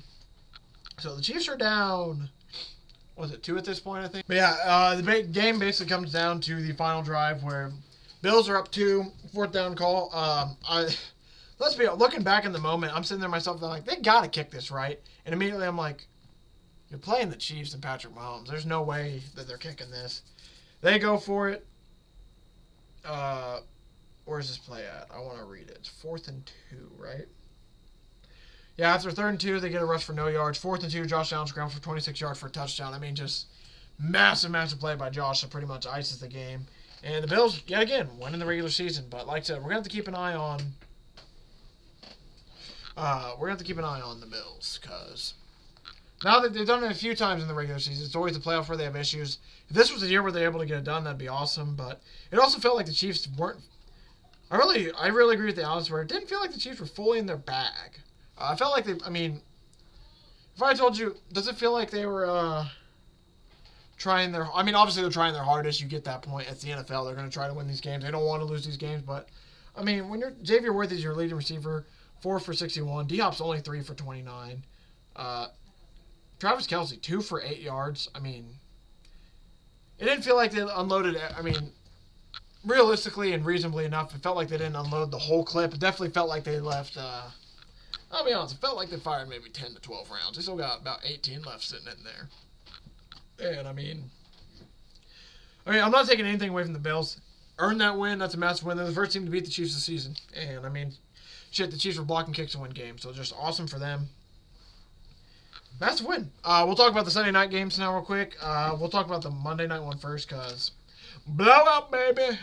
So the Chiefs are down. Was it 2 at this point, I think? But yeah, the game basically comes down to the final drive where Bills are up 2, 4th down call. Let's be looking back in the moment, I'm sitting there myself, I'm like, they got to kick this, right? And immediately I'm like, you're playing the Chiefs and Patrick Mahomes. There's no way that they're kicking this. They go for it. Where's this play at? I want to read it. It's 4th and 2, right? Yeah, after 3rd and 2, they get a rush for no yards. 4th and 2, Josh Allen scrambles for 26 yards for a touchdown. I mean, just massive play by Josh that pretty much ices the game. And the Bills, yet again, win in the regular season. But like I said, we're going to have to keep an eye on the Bills, because now that they've done it a few times in the regular season, it's always the playoffs where they have issues. If this was the year where they're able to get it done, that'd be awesome. But it also felt like the Chiefs weren't. I really agree with the Alex where it didn't feel like the Chiefs were fully in their bag. I felt like if I told you, does it feel like they were trying their? I mean, obviously they're trying their hardest. You get that point. It's the NFL. They're going to try to win these games. They don't want to lose these games. But I mean, when Xavier Worthy's your leading receiver. 4 for 61. D-Hop's only 3 for 29. Travis Kelce, 2 for 8 yards. I mean, it didn't feel like they unloaded. I mean, realistically and reasonably enough, it felt like they didn't unload the whole clip. It definitely felt like they left. I'll be honest, it felt like they fired maybe 10 to 12 rounds. They still got about 18 left sitting in there. And I mean, I'm not taking anything away from the Bills. Earned that win. That's a massive win. They're the first team to beat the Chiefs this season. And I mean, shit, the Chiefs were blocking kicks to win games, so just awesome for them. Massive win. We'll talk about the Sunday night games now real quick. We'll talk about the Monday night one first, because blowout, baby.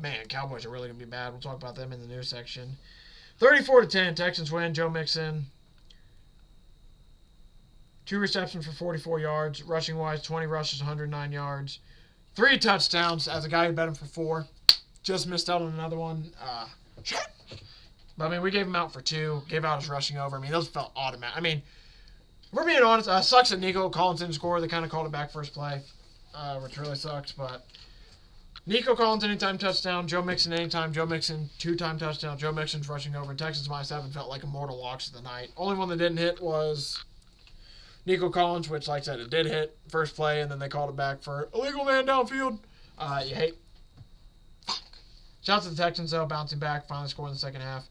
Man, Cowboys are really going to be bad. We'll talk about them in the news section. 34-10, Texans win. Joe Mixon, 2 receptions for 44 yards. Rushing-wise, 20 rushes, 109 yards. 3 touchdowns as a guy who bet him for 4. Just missed out on another one. Shit. But, I mean, we gave him out for 2. Gave out his rushing over. I mean, those felt automatic. I mean, if we're being honest, sucks that Nico Collins didn't score. They kind of called it back first play, which really sucks. But Nico Collins, anytime touchdown. Joe Mixon, anytime. Joe Mixon, 2-time touchdown. Joe Mixon's rushing over. And Texans -7 felt like immortal locks of the night. Only one that didn't hit was Nico Collins, which, like I said, it did hit first play, and then they called it back for illegal man downfield. You hate. Fuck. Shouts to the Texans, though, bouncing back, finally scoring in the second half.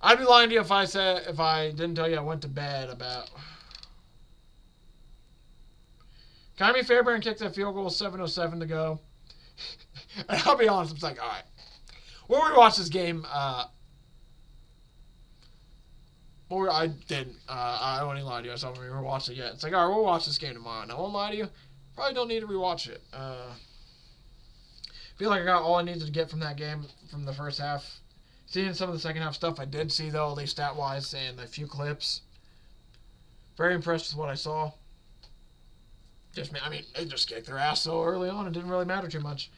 I'd be lying to you if I didn't tell you I went to bed about. Kyrie Fairbairn kicked that field goal, 7:07 to go. And I'll be honest, I'm like, all right. We'll rewatch this game. I didn't. I don't even lie to you. I still haven't rewatched it yet. It's like, all right, we'll watch this game tomorrow. Now, I won't lie to you. Probably don't need to rewatch it. Feel like I got all I needed to get from that game from the first half. Seeing some of the second half stuff I did see, though, at least stat-wise, and a few clips. Very impressed with what I saw. They just kicked their ass so early on, it didn't really matter too much.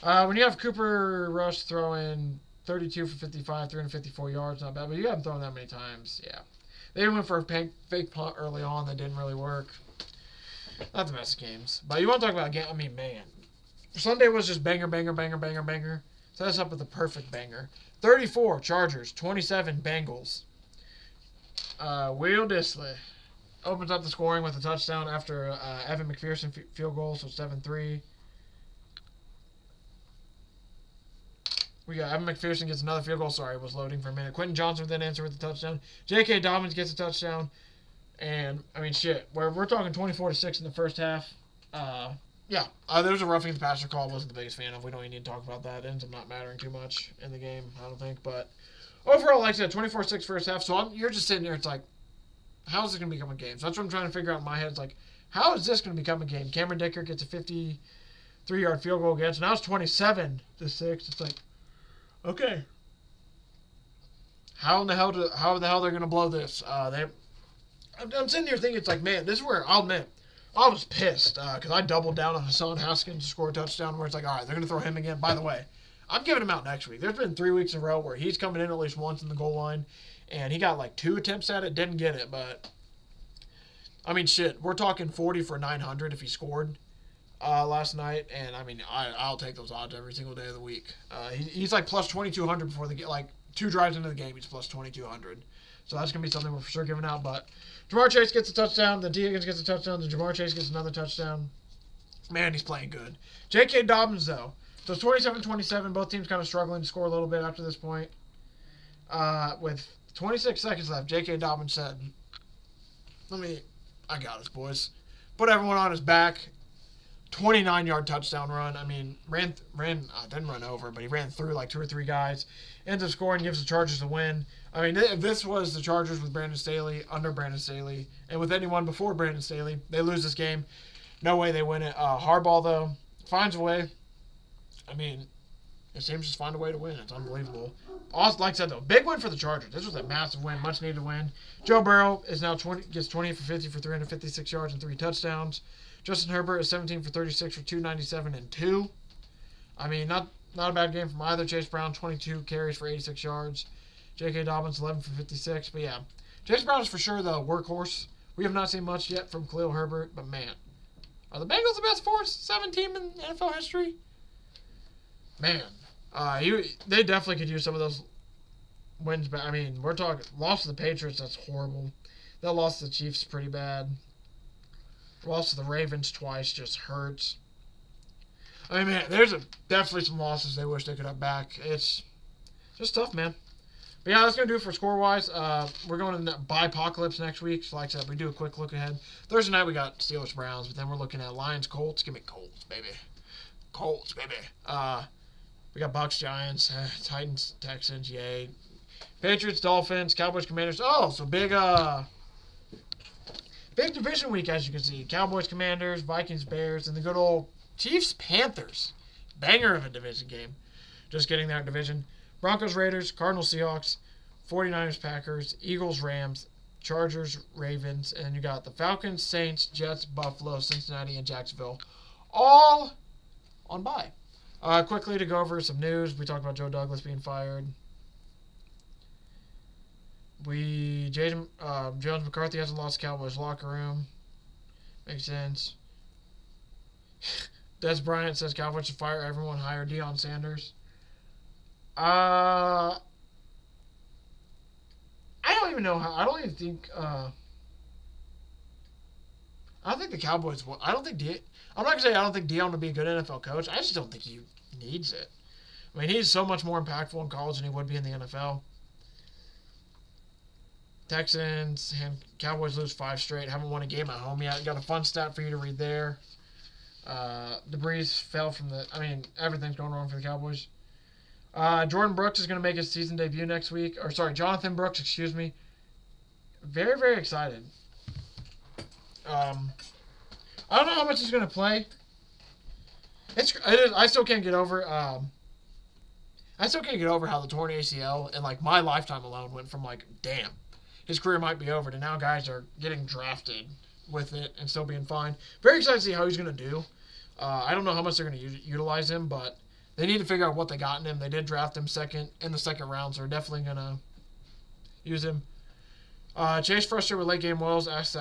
When you have Cooper Rush throwing 32 for 55, 354 yards, not bad, but you haven't thrown that many times, yeah. They went for a fake punt early on that didn't really work. Not the best games. But you want to talk about a game, man. Sunday was just banger, banger, banger, banger, banger. Set us up with a perfect banger. 34 Chargers, 27 Bengals. Will Dissly opens up the scoring with a touchdown after Evan McPherson field goal, so 7-3. We got Evan McPherson gets another field goal. Sorry, it was loading for a minute. Quentin Johnson would then answer with a touchdown. J.K. Dobbins gets a touchdown. And, I mean, shit. We're talking 24-6 in the first half. Yeah. There was a roughing the passer call I wasn't the biggest fan of. We don't even need to talk about that. It ends up not mattering too much in the game, I don't think. But overall, like I said, 24-6 first half. So you're just sitting there. It's like, how is this going to become a game? So that's what I'm trying to figure out in my head. It's like, how is this going to become a game? Cameron Dicker gets a 53-yard field goal against. Now it's 27-6. It's like, okay. How in the hell they're going to blow this? I'm sitting here thinking, it's like, man, this is where I'll admit, I was pissed because I doubled down on Hassan Haskins to score a touchdown where it's like, all right, they're going to throw him again. By the way, I'm giving him out next week. There's been 3 weeks in a row where he's coming in at least once in the goal line, and he got like 2 attempts at it, didn't get it. But, I mean, shit, we're talking 40 for 900 if he scored last night, and, I mean, I'll take those odds every single day of the week. He's like plus 2,200 before the game, like 2 drives into the game, he's plus 2,200. So that's going to be something we're for sure giving out. But Jamar Chase gets a touchdown. Then T. Higgins gets a touchdown. Then Jamar Chase gets another touchdown. Man, he's playing good. J.K. Dobbins, though. So it's 27-27. Both teams kind of struggling to score a little bit after this point. With 26 seconds left, J.K. Dobbins said, I got us, boys. Put everyone on his back. 29-yard touchdown run. I mean, didn't run over, but he ran through like 2 or 3 guys. Ends up scoring, gives the Chargers a win. I mean, if this was the Chargers with Brandon Staley, under Brandon Staley, and with anyone before Brandon Staley, they lose this game. No way they win it. Harbaugh, though, finds a way. I mean, it seems just find a way to win. It's unbelievable. Also, like I said, though, big win for the Chargers. This was a massive win, much needed win. Joe Burrow is now gets 20 for 50 for 356 yards and 3 touchdowns. Justin Herbert is 17 for 36 for 297 and 2. I mean, not a bad game from either. Chase Brown, 22 carries for 86 yards. J.K. Dobbins, 11 for 56. But yeah, Chase Brown is for sure the workhorse. We have not seen much yet from Khalil Herbert, but man, are the Bengals the best 4-7 team in NFL history? Man, they definitely could use some of those wins. But I mean, we're talking loss to the Patriots. That's horrible. That loss to the Chiefs is pretty bad. Loss to the Ravens twice just hurts. I mean, man, there's definitely some losses they wish they could have back. It's just tough, man. But yeah, that's going to do it for score-wise. We're going to Bipocalypse next week. So like I said, we do a quick look ahead. Thursday night, we got Steelers-Browns, but then we're looking at Lions-Colts. Give me Colts, baby. Colts, baby. We got Bucks-Giants, Titans-Texans, yay. Patriots-Dolphins, Cowboys-Commanders. Oh, so big division week, as you can see. Cowboys-Commanders, Vikings-Bears, and the good old Chiefs-Panthers. Banger of a division game. Just getting that division. Broncos-Raiders, Cardinals-Seahawks, 49ers-Packers, Eagles-Rams, Chargers-Ravens, and then you got the Falcons, Saints, Jets, Buffalo, Cincinnati, and Jacksonville. All on bye. Quickly to go over some news. We talked about Joe Douglas being fired. Jones McCarthy hasn't lost Cowboys locker room. Makes sense. Des Bryant says Cowboys should fire everyone, hire Deion Sanders. I don't even know how. I don't think the Cowboys will. I'm not gonna say I don't think Deion would be a good NFL coach. I just don't think he needs it. I mean, he's so much more impactful in college than he would be in the NFL. Texans and Cowboys lose 5 straight. Haven't won a game at home yet. Got a fun stat for you to read there. Debris fell from everything's going wrong for the Cowboys. Jordan Brooks is going to make his season debut next week. Jonathan Brooks, excuse me. Very, very excited. I don't know how much he's going to play. I still can't get over. I still can't get over how the torn ACL in like my lifetime alone went from like, damn, his career might be over, to now guys are getting drafted with it and still being fine. Very excited to see how he's going to do. I don't know how much they're going to utilize him, but they need to figure out what they got in him. They did draft him in the second round, so they're definitely going to use him. Chase frustrated with late game woes. Asked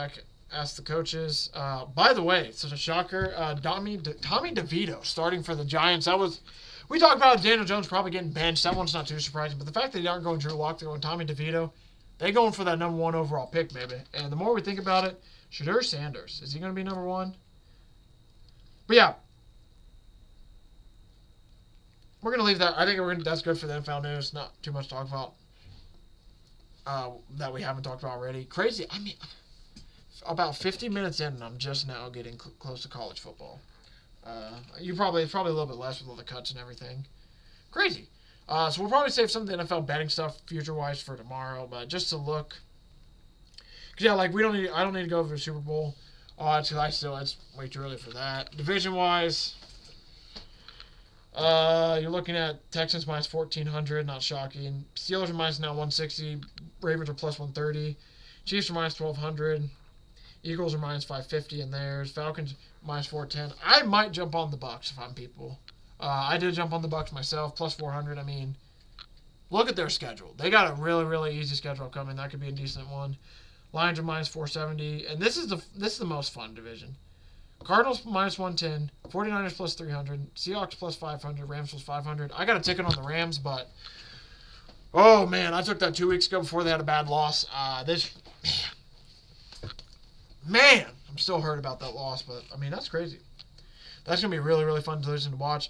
ask the coaches. By the way, such a shocker. Tommy DeVito starting for the Giants. We talked about Daniel Jones probably getting benched. That one's not too surprising. But the fact that they aren't going Drew Lock, they're going Tommy DeVito. They're going for that number 1 overall pick, maybe. And the more we think about it, Shedeur Sanders. Is he going to be number 1? But yeah. We're going to leave that. I think that's good for the NFL news. Not too much to talk about that we haven't talked about already. Crazy. I mean, about 50 minutes in, and I'm just now getting close to college football. It's probably a little bit less with all the cuts and everything. Crazy. So we'll probably save some of the NFL betting stuff future-wise for tomorrow, but just to look. Cause yeah, like I don't need to go over the Super Bowl odds because it's way too early for that. Division-wise, you're looking at Texans minus 1,400, not shocking. Steelers are minus now 160. Ravens are plus 130. Chiefs are minus 1,200. Eagles are minus 550 in theirs. Falcons minus 410. I might jump on the Bucs if I'm people. I did jump on the Bucs myself, plus 400. I mean, look at their schedule. They got a really, really easy schedule coming. That could be a decent one. Lions are minus 470, and this is the most fun division. Cardinals minus 110, 49ers plus 300, Seahawks plus 500, Rams plus 500. I got a ticket on the Rams, but oh man, I took that 2 weeks ago before they had a bad loss. Man, I'm still hurt about that loss, but I mean that's crazy. That's going to be a really, really fun division to watch.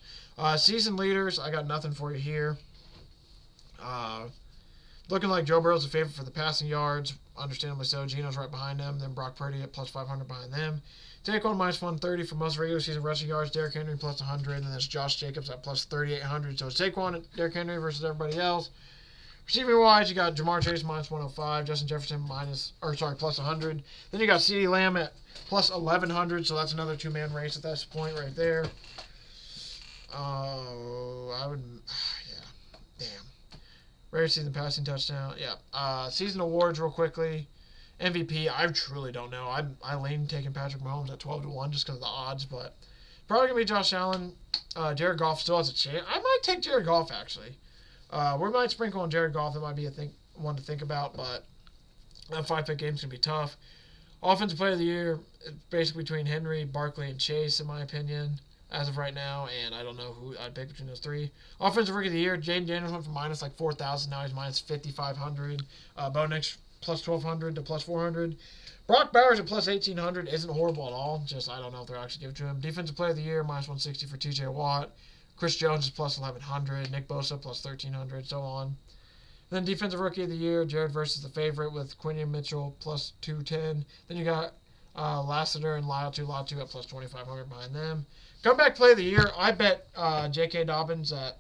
Season leaders, I got nothing for you here. Looking like Joe Burrow's a favorite for the passing yards. Understandably so. Geno's right behind them. Then Brock Purdy at plus 500 behind them. Takeoff minus 130 for most regular season rushing yards. Derrick Henry plus 100. And then there's Josh Jacobs at plus 3,800. So it's Saquon and Derrick Henry versus everybody else. Receiving wise, you got Jamar Chase minus 105. Justin Jefferson plus 100. Then you got CeeDee Lamb at plus 1,100. So that's another two-man race at this point right there. Damn. Rare season passing touchdown. Yeah. Season awards real quickly. MVP, I truly don't know. I lean taking Patrick Mahomes at 12-1 just because of the odds, but probably going to be Josh Allen. Jared Goff still has a chance. I might take Jared Goff, actually. We might sprinkle on Jared Goff. That might be one to think about, but that 5-pick game's going to be tough. Offensive player of the year, basically between Henry, Barkley, and Chase, in my opinion, as of right now, and I don't know who I'd pick between those three. Offensive rookie of the year, Jaden Daniels went from minus 4,000, now he's minus 5,500. Bo Nix plus 1,200 to plus 400. Brock Bowers at plus 1,800 isn't horrible at all, just I don't know if they're actually giving it to him. Defensive player of the year, minus 160 for TJ Watt. Chris Jones is plus 1,100. Nick Bosa plus 1,300, so on. Then defensive rookie of the year, Jared Verse is the favorite with Quinion Mitchell plus 210. Then you got Lassiter and Latu at plus 2,500 behind them. Comeback play of the year, I bet J.K. Dobbins at...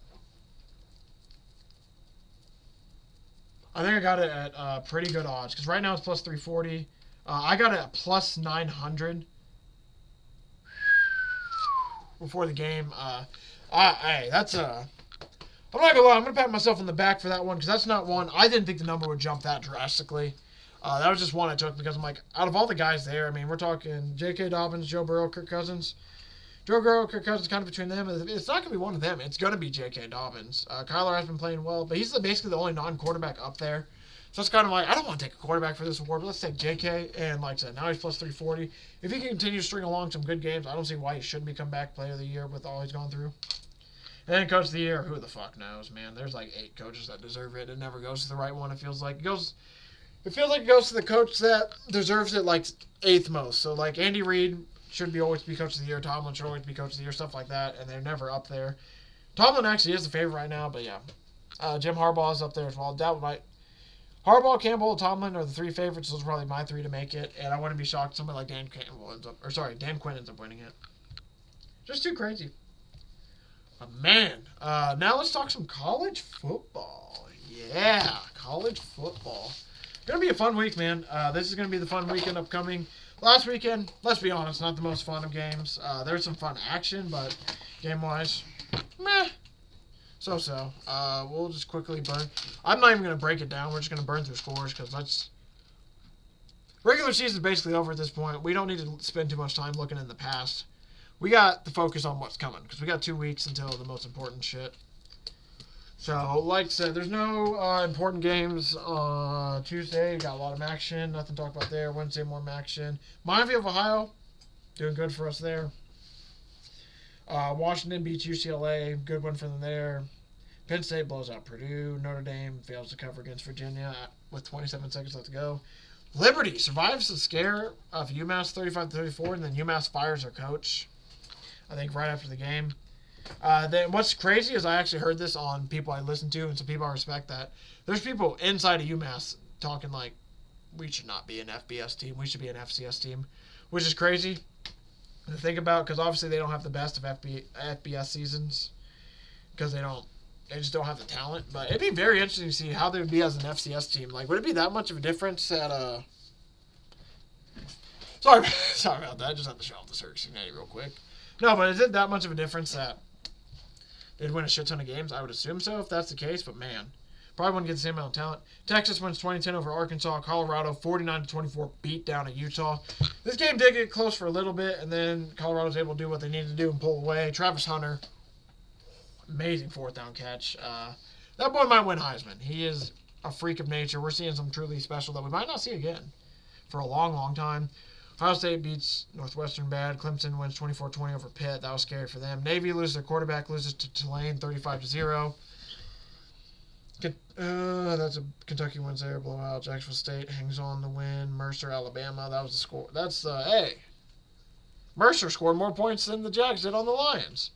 I think I got it at pretty good odds, because right now it's plus 340. I got it at plus 900 before the game. Hey, that's I'm not going to lie, I'm going to pat myself on the back for that one, because that's not one. I didn't think the number would jump that drastically. That was just one I took, because I'm like, out of all the guys there, I mean, we're talking J.K. Dobbins, Joe Burrow, Kirk Cousins. Joe Burrow, Kirk Cousins, kind of between them. It's not going to be one of them. It's going to be J.K. Dobbins. Kyler has been playing well, but he's basically the only non-quarterback up there. So it's kind of like, I don't want to take a quarterback for this award, but let's take J.K. And like I said, now he's plus 340. If he can continue to string along some good games, I don't see why he shouldn't be comeback player of the year with all he's gone through. And then coach of the year, who the fuck knows, man? There's like 8 coaches that deserve it. It never goes to the right one. It feels like it goes to the coach that deserves it like 8th most. So like Andy Reid should always be coach of the year. Tomlin should always be coach of the year, stuff like that, and they're never up there. Tomlin actually is the favorite right now, but yeah. Jim Harbaugh is up there as well. Harbaugh, Campbell, and Tomlin are the 3 favorites. Those are probably my 3 to make it, and I wouldn't be shocked if somebody like Dan Quinn ends up winning it. Just too crazy. But man, now let's talk some college football. Yeah, college football. Gonna be a fun week, man. This is gonna be the fun weekend upcoming. Last weekend, let's be honest, not the most fun of games. There's some fun action, but game-wise, meh. So. We'll just quickly burn. I'm not even gonna break it down. We're just gonna burn through scores because regular season is basically over at this point. We don't need to spend too much time looking in the past. We got to focus on what's coming because we got 2 weeks until the most important shit. So, like I said, there's no important games Tuesday. Got a lot of action. Nothing to talk about there. Wednesday, more action. Miami of Ohio, doing good for us there. Washington beats UCLA. Good one for them there. Penn State blows out Purdue. Notre Dame fails to cover against Virginia with 27 seconds left to go. Liberty survives the scare of UMass 35-34, and then UMass fires their coach, I think, right after the game. Then what's crazy is I actually heard this on people I listen to and some people I respect that. There's people inside of UMass talking like, we should not be an FBS team. We should be an FCS team, which is crazy to think about because obviously they don't have the best of FBS seasons because they just don't have the talent. But it'd be very interesting to see how they would be as an FCS team. Like, would it be that much of a difference at Sorry about that. I just had to show off the Circus Ignite real quick. No, but is it that much of a difference that they'd win a shit ton of games? I would assume so if that's the case, but man, probably wouldn't get the same amount of talent. Texas wins 20-10 over Arkansas. Colorado 49-24 beat down at Utah. This game did get close for a little bit, and then Colorado was able to do what they needed to do and pull away. Travis Hunter, amazing fourth down catch. That boy might win Heisman. He is a freak of nature. We're seeing some truly special that we might not see again for a long, long time. Ohio State beats Northwestern bad. Clemson wins 24-20 over Pitt. That was scary for them. Navy loses their quarterback, loses to Tulane 35-0. That's a Kentucky wins there. Blowout. Jacksonville State hangs on the win. Mercer, Alabama. That was the score. Hey. Mercer scored more points than the Jags did on the Lions.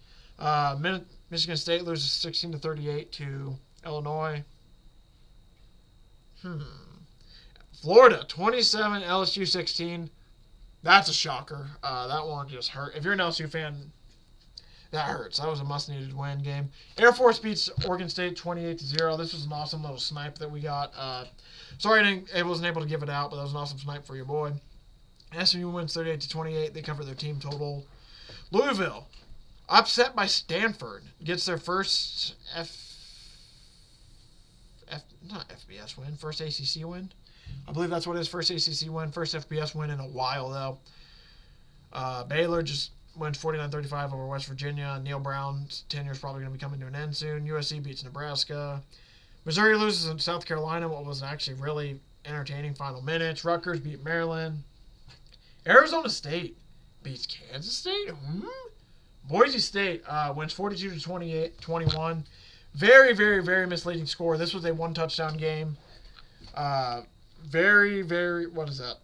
Michigan State loses 16-38 to Illinois. Florida 27, LSU 16. That's a shocker. That one just hurt. If you're an LSU fan, that hurts. That was a must-needed win game. Air Force beats Oregon State 28-0. This was an awesome little snipe that we got. Sorry I wasn't able to give it out, but that was an awesome snipe for your boy. SMU wins 38-28. They cover their team total. Louisville, upset by Stanford, gets their first not FBS win, first ACC win. I believe that's what it is, first ACC win, first FBS win in a while, though. Baylor just wins 49-35 over West Virginia. Neil Brown's tenure is probably going to be coming to an end soon. USC beats Nebraska. Missouri loses in South Carolina, what was actually really entertaining final minutes. Rutgers beat Maryland. Arizona State beats Kansas State. Boise State wins 42-21. Very, very, very misleading score. This was a one-touchdown game. Very, very, what is that?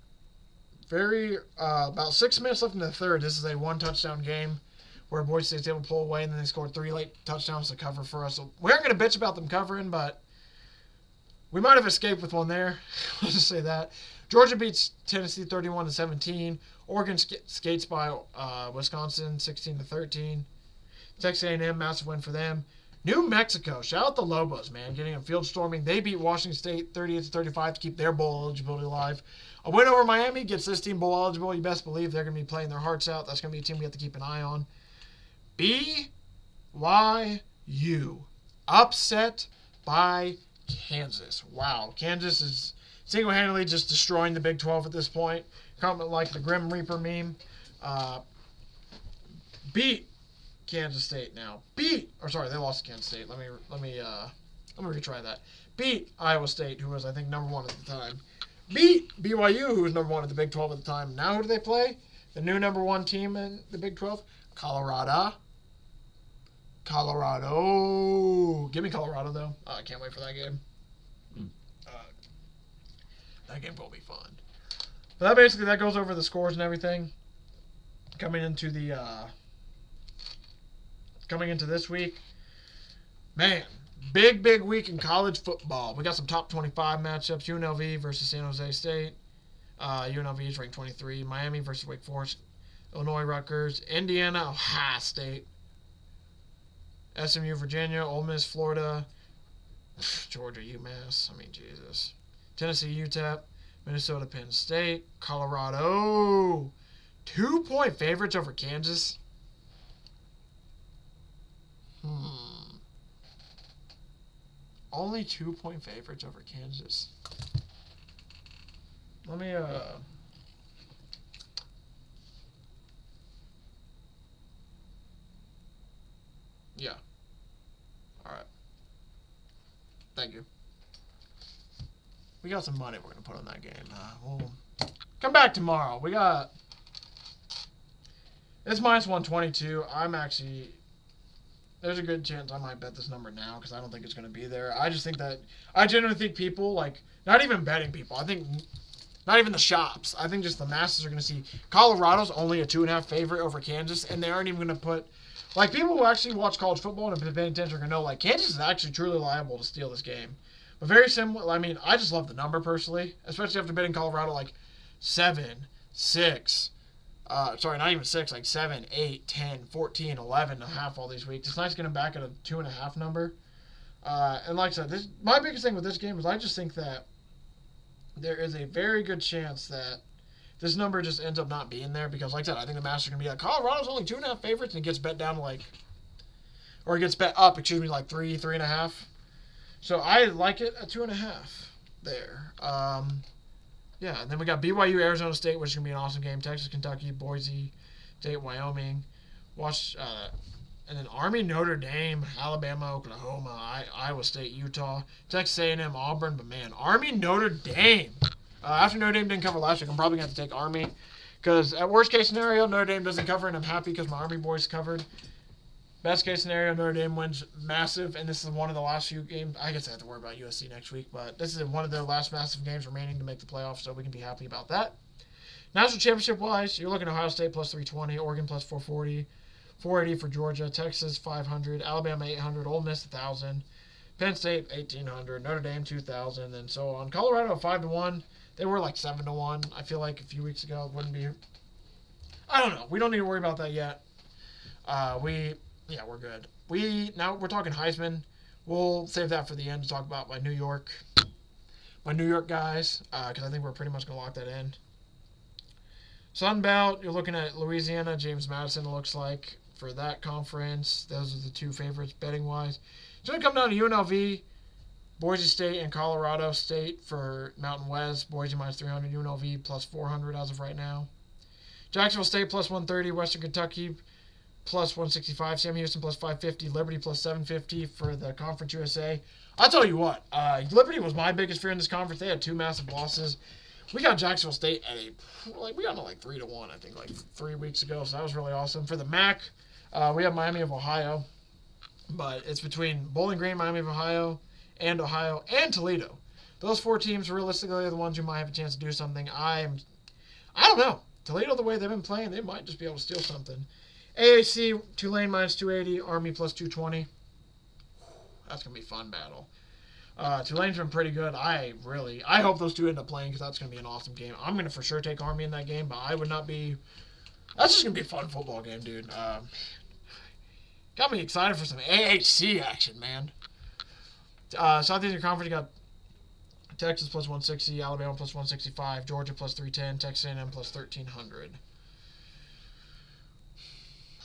About 6 minutes left in the third. This is a one-touchdown game where Boise State's able to pull away, and then they scored 3 late touchdowns to cover for us. So we aren't going to bitch about them covering, but we might have escaped with one there. Let's just say that. Georgia beats Tennessee 31-17. Oregon skates by Wisconsin 16-13. Texas A&M, massive win for them. New Mexico, shout out the Lobos, man, getting a field storming. They beat Washington State 38-35 to keep their bowl eligibility alive. A win over Miami gets this team bowl eligible. You best believe they're going to be playing their hearts out. That's going to be a team we have to keep an eye on. BYU, upset by Kansas. Wow, Kansas is single-handedly just destroying the Big 12 at this point. Comment like the Grim Reaper meme. Beat Kansas State now. They lost to Kansas State. Let me retry that. Beat Iowa State, who was, I think, number 1 at the time. Beat BYU, who was number 1 at the Big 12 at the time. Now who do they play? The new number 1 team in the Big 12? Colorado. Give me Colorado, though. I can't wait for that game. That game will be fun. But that goes over the scores and everything. Coming into this week, man, big week in college football. We got some top 25 matchups. UNLV versus San Jose State. UNLV is ranked 23. Miami versus Wake Forest. Illinois, Rutgers. Indiana, Ohio State. SMU, Virginia. Ole Miss, Florida. Georgia, UMass. I mean, Jesus. Tennessee, UTEP. Minnesota, Penn State. Colorado. 2-point favorites over Kansas. Only 2-point favorites over Kansas. Let me, yeah. Alright. Thank you. We got some money we're going to put on that game. We'll come back tomorrow. We got... It's minus 122. I'm actually... There's a good chance I might bet this number now because I don't think it's going to be there. I just think that... I genuinely think people, like... Not even betting people. I think... Not even the shops. I think just the masses are going to see... Colorado's only a 2.5 favorite over Kansas, and they aren't even going to put... Like, people who actually watch college football and have been paying attention are going to know, like, Kansas is actually truly liable to steal this game. But very similar... I mean, I just love the number, personally. Especially after betting Colorado, like, 7, 6... sorry, not even 6, like 7, 8, 10, 14, 11 and a half all these weeks. It's nice getting back at a 2.5 number. And like I said, my biggest thing with this game is I just think that there is a very good chance that this number just ends up not being there because, like I said, I think the Masters are going to be like, Colorado's only 2.5 favorites, and it gets bet down to like, or it gets bet up, like 3, 3.5. So I like it at 2.5 there. Yeah, and then we got BYU, Arizona State, which is going to be an awesome game. Texas, Kentucky, Boise State, Wyoming. And then Army, Notre Dame, Alabama, Oklahoma, Iowa State, Utah, Texas A&M, Auburn. But, man, Army, Notre Dame. After Notre Dame didn't cover last week, I'm probably going to have to take Army. Because at worst case scenario, Notre Dame doesn't cover, and I'm happy because my Army boys covered. Best case scenario, Notre Dame wins massive, and this is one of the last few games. I guess I have to worry about USC next week, but this is one of their last massive games remaining to make the playoffs, so we can be happy about that. National championship-wise, you're looking at Ohio State plus 320, Oregon plus 440, 480 for Georgia, Texas 500, Alabama 800, Ole Miss 1,000, Penn State 1,800, Notre Dame 2,000, and so on. Colorado 5-1. They were like 7-1. I feel like a few weeks ago it wouldn't be. I don't know. We don't need to worry about that yet. Yeah, we're good. Now we're talking Heisman. We'll save that for the end to talk about my New York guys, because I think we're pretty much going to lock that in. Sun Belt, you're looking at Louisiana, James Madison, it looks like, for that conference. Those are the two favorites betting-wise. It's going to come down to UNLV, Boise State, and Colorado State for Mountain West. Boise minus 300, UNLV plus 400 as of right now. Jacksonville State plus 130, Western Kentucky plus 165, Sam Houston plus 550, Liberty plus 750 for the Conference USA. I'll tell you what, Liberty was my biggest fear in this conference. They had two massive losses. We got Jacksonville State at we got them like 3-1, I think, like 3 weeks ago, so that was really awesome. For the MAC, we have Miami of Ohio, but it's between Bowling Green, Miami of Ohio, and Toledo. Those four teams realistically are the ones who might have a chance to do something. I don't know. Toledo, the way they've been playing, they might just be able to steal something. AAC, Tulane minus 280, Army plus 220. That's going to be a fun battle. Tulane's been pretty good. I hope those two end up playing because that's going to be an awesome game. I'm going to for sure take Army in that game, but I would not be... That's just going to be a fun football game, dude. Got me excited for some AHC action, man. Southeastern Conference, you got Texas plus 160, Alabama plus 165, Georgia plus 310, Texas A&M plus 1,300.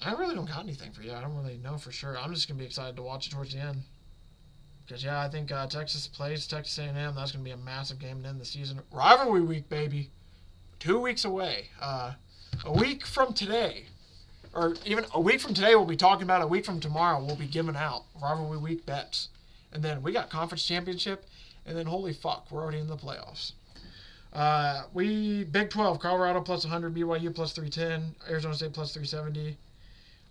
I really don't got anything for you. I don't really know for sure. I'm just going to be excited to watch it towards the end. Because, yeah, I think Texas plays Texas A&M. That's going to be a massive game to end the season. Rivalry week, baby. 2 weeks away. A week from today. Or even a week from today, we'll be talking about. A week from tomorrow, we'll be giving out rivalry week bets. And then we got conference championship. And then, holy fuck, we're already in the playoffs. Big 12, Colorado plus 100, BYU plus 310, Arizona State plus 370,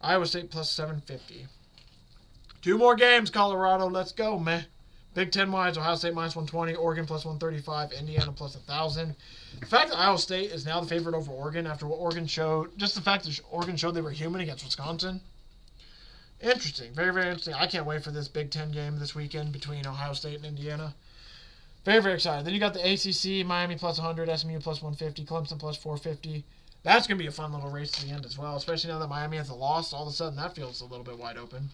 Iowa State plus 750. 2 more games, Colorado. Let's go, man. Big 10 wise, Ohio State minus 120, Oregon plus 135, Indiana plus 1,000. The fact that Iowa State is now the favorite over Oregon after what Oregon showed, just the fact that Oregon showed they were human against Wisconsin. Interesting. Very, very interesting. I can't wait for this Big 10 game this weekend between Ohio State and Indiana. Very, very excited. Then you got the ACC, Miami plus 100, SMU plus 150, Clemson plus 450. That's going to be a fun little race to the end as well, especially now that Miami has a loss. All of a sudden, that feels a little bit wide open.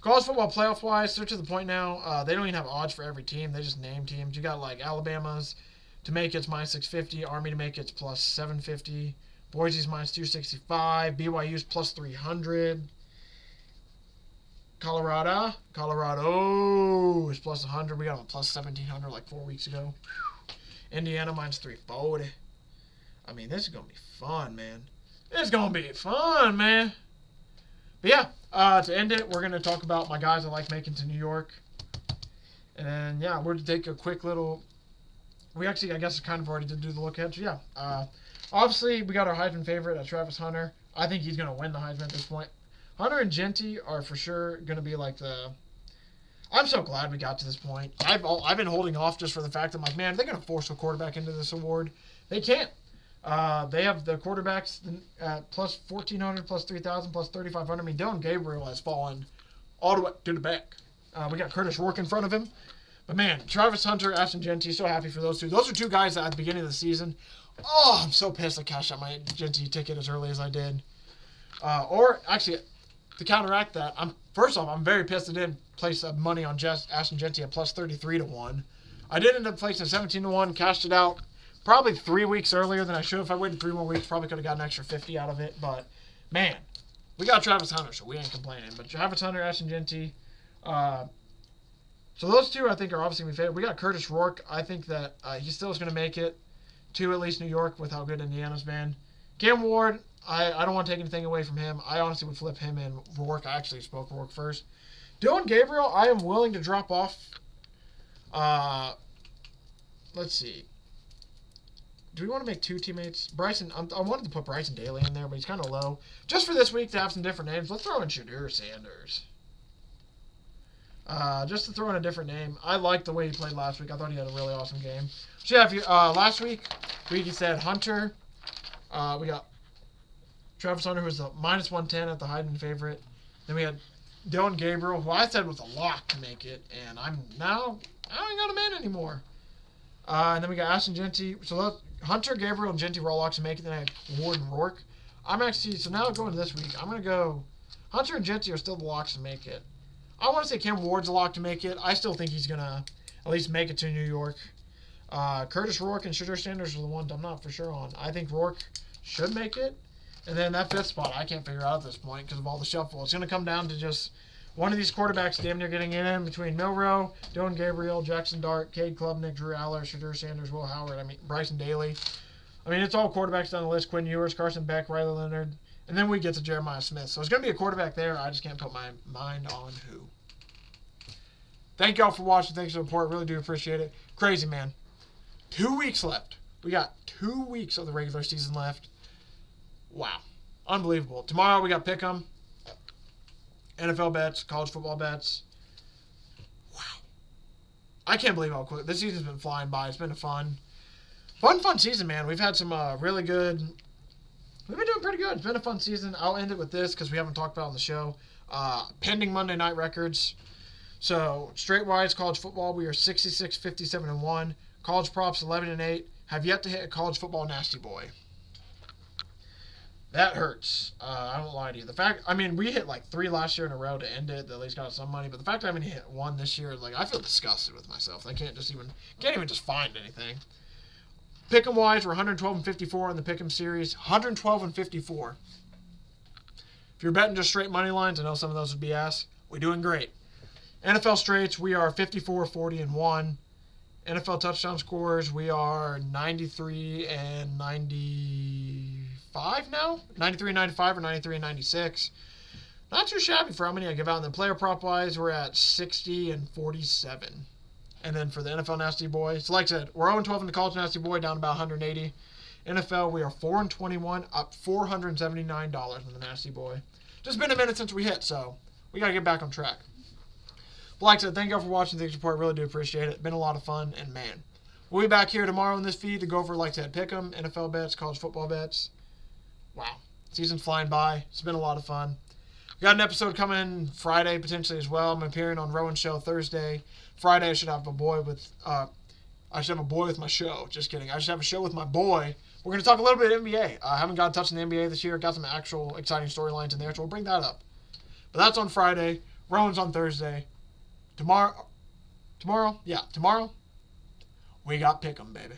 College football playoff-wise, they're to the point now, they don't even have odds for every team. They just name teams. You got, like, Alabama's to make its minus 650, Army to make its plus 750, Boise's minus 265, BYU's plus 300, Colorado is plus 100. We got them plus 1,700 like 4 weeks ago. Indiana minus 340. I mean, this is going to be fun, man. It's going to be fun, man. But yeah, to end it, we're going to talk about my guys I like making to New York. And then, yeah, we're to take a quick little. We actually, I guess, kind of already did do the look ahead. So, yeah. Obviously, we got our Heisman favorite, Travis Hunter. I think he's going to win the Heisman at this point. Hunter and Genty are for sure going to be like the. I'm so glad we got to this point. I've been holding off just for the fact that I'm like, man, they're going to force a quarterback into this award. They can't. They have the quarterbacks at plus 1,400, plus 3,000, plus 3,500. I mean, Dylan Gabriel has fallen all the way to the back. We got Curtis Rourke in front of him. But, man, Travis Hunter, Ashton Genty, so happy for those two. Those are two guys that at the beginning of the season, I'm so pissed I cashed out my Genty ticket as early as I did. Or, actually, to counteract that, I'm very pissed I didn't place money on Ashton Genty at plus 33 to 1. I did end up placing 17 to 1, cashed it out probably 3 weeks earlier than I should. If I waited 3 more weeks, probably could have got an extra 50 out of it. But, man, we got Travis Hunter, so we ain't complaining. But Travis Hunter, Ashton Genty, so those two, I think, are obviously going to be favored. We got Curtis Rourke. I think that he still is going to make it to at least New York with how good Indiana's been. Cam Ward, I don't want to take anything away from him. I honestly would flip him and Rourke. I actually spoke Rourke first. Dylan Gabriel, I am willing to drop off. Let's see. Do we want to make two teammates? Bryson, I wanted to put Bryson Daly in there, but he's kind of low. Just for this week to have some different names, let's throw in Shadur Sanders. Just to throw in a different name. I liked the way he played last week. I thought he had a really awesome game. So yeah, last week he said Hunter. We got Travis Hunter, who was the minus 110 at the Heisman favorite. Then we had Dylan Gabriel, who I said was a lock to make it, and I ain't got him in anymore. And then we got Ashton Genty. So Hunter, Gabriel, and Genty were all locks to make it. Then I had Ward and Rourke. So now going to this week, I'm going to go Hunter and Genty are still the locks to make it. I want to say Cam Ward's a lock to make it. I still think he's going to at least make it to New York. Curtis Rourke and Shadur Sanders are the ones I'm not for sure on. I think Rourke should make it. And then that fifth spot I can't figure out at this point because of all the shuffle. It's going to come down to just one of these quarterbacks damn near getting in between Milroe, Dylan Gabriel, Jackson Dart, Cade Klubnik, Drew Aller, Shadur Sanders, Will Howard, Bryson Daly. It's all quarterbacks down the list. Quinn Ewers, Carson Beck, Riley Leonard. And then we get to Jeremiah Smith. So it's going to be a quarterback there. I just can't put my mind on who. Thank y'all for watching. Thanks for the support. Really do appreciate it. Crazy, man. 2 weeks left. We got 2 weeks of the regular season left. Wow. Unbelievable. Tomorrow we got Pickem. NFL bets, college football bets. Wow. I can't believe how quick. This season's been flying by. It's been a fun season, man. We've had some really good. We've been doing pretty good. It's been a fun season. I'll end it with this because we haven't talked about it on the show. Pending Monday night records. So, straight-wise, college football, we are 66, 57, and 1. College props, 11 and 8. Have yet to hit a college football nasty boy. That hurts. I don't lie to you. We hit like 3 last year in a row to end it. That at least got some money. But the fact that I haven't hit 1 this year, I feel disgusted with myself. I can't even just find anything. Pick'em-wise, we're 112 and 54 in the Pick'em series. 112 and 54. If you're betting just straight money lines, I know some of those would be ass. We're doing great. NFL straights, we are 54, 40, and 1. NFL touchdown scores, we are 93 and 95 now? 93 and 95 or 93 and 96. Not too shabby for how many I give out. And then player prop-wise, we're at 60 and 47. And then for the NFL Nasty Boy, so like I said, we're 0-12 in the college Nasty Boy, down about 180. NFL, we are 4-21, up $479 in the Nasty Boy. Just been a minute since we hit, so we got to get back on track. But like I said, thank you all for watching. Thanks for support. Really do appreciate it. Been a lot of fun, and man, we'll be back here tomorrow in this feed to go over, like I said, Pick'em, NFL bets, college football bets. Wow. Season's flying by. It's been a lot of fun. We got an episode coming Friday, potentially, as well. I'm appearing on Rowan's show Thursday. Friday, I should have a boy with my show. Just kidding. I should have a show with my boy. We're going to talk a little bit of NBA. I haven't got in touch in the NBA this year. Got some actual exciting storylines in there, so we'll bring that up. But that's on Friday. Rowan's on Thursday. Tomorrow, we got Pick'em, baby.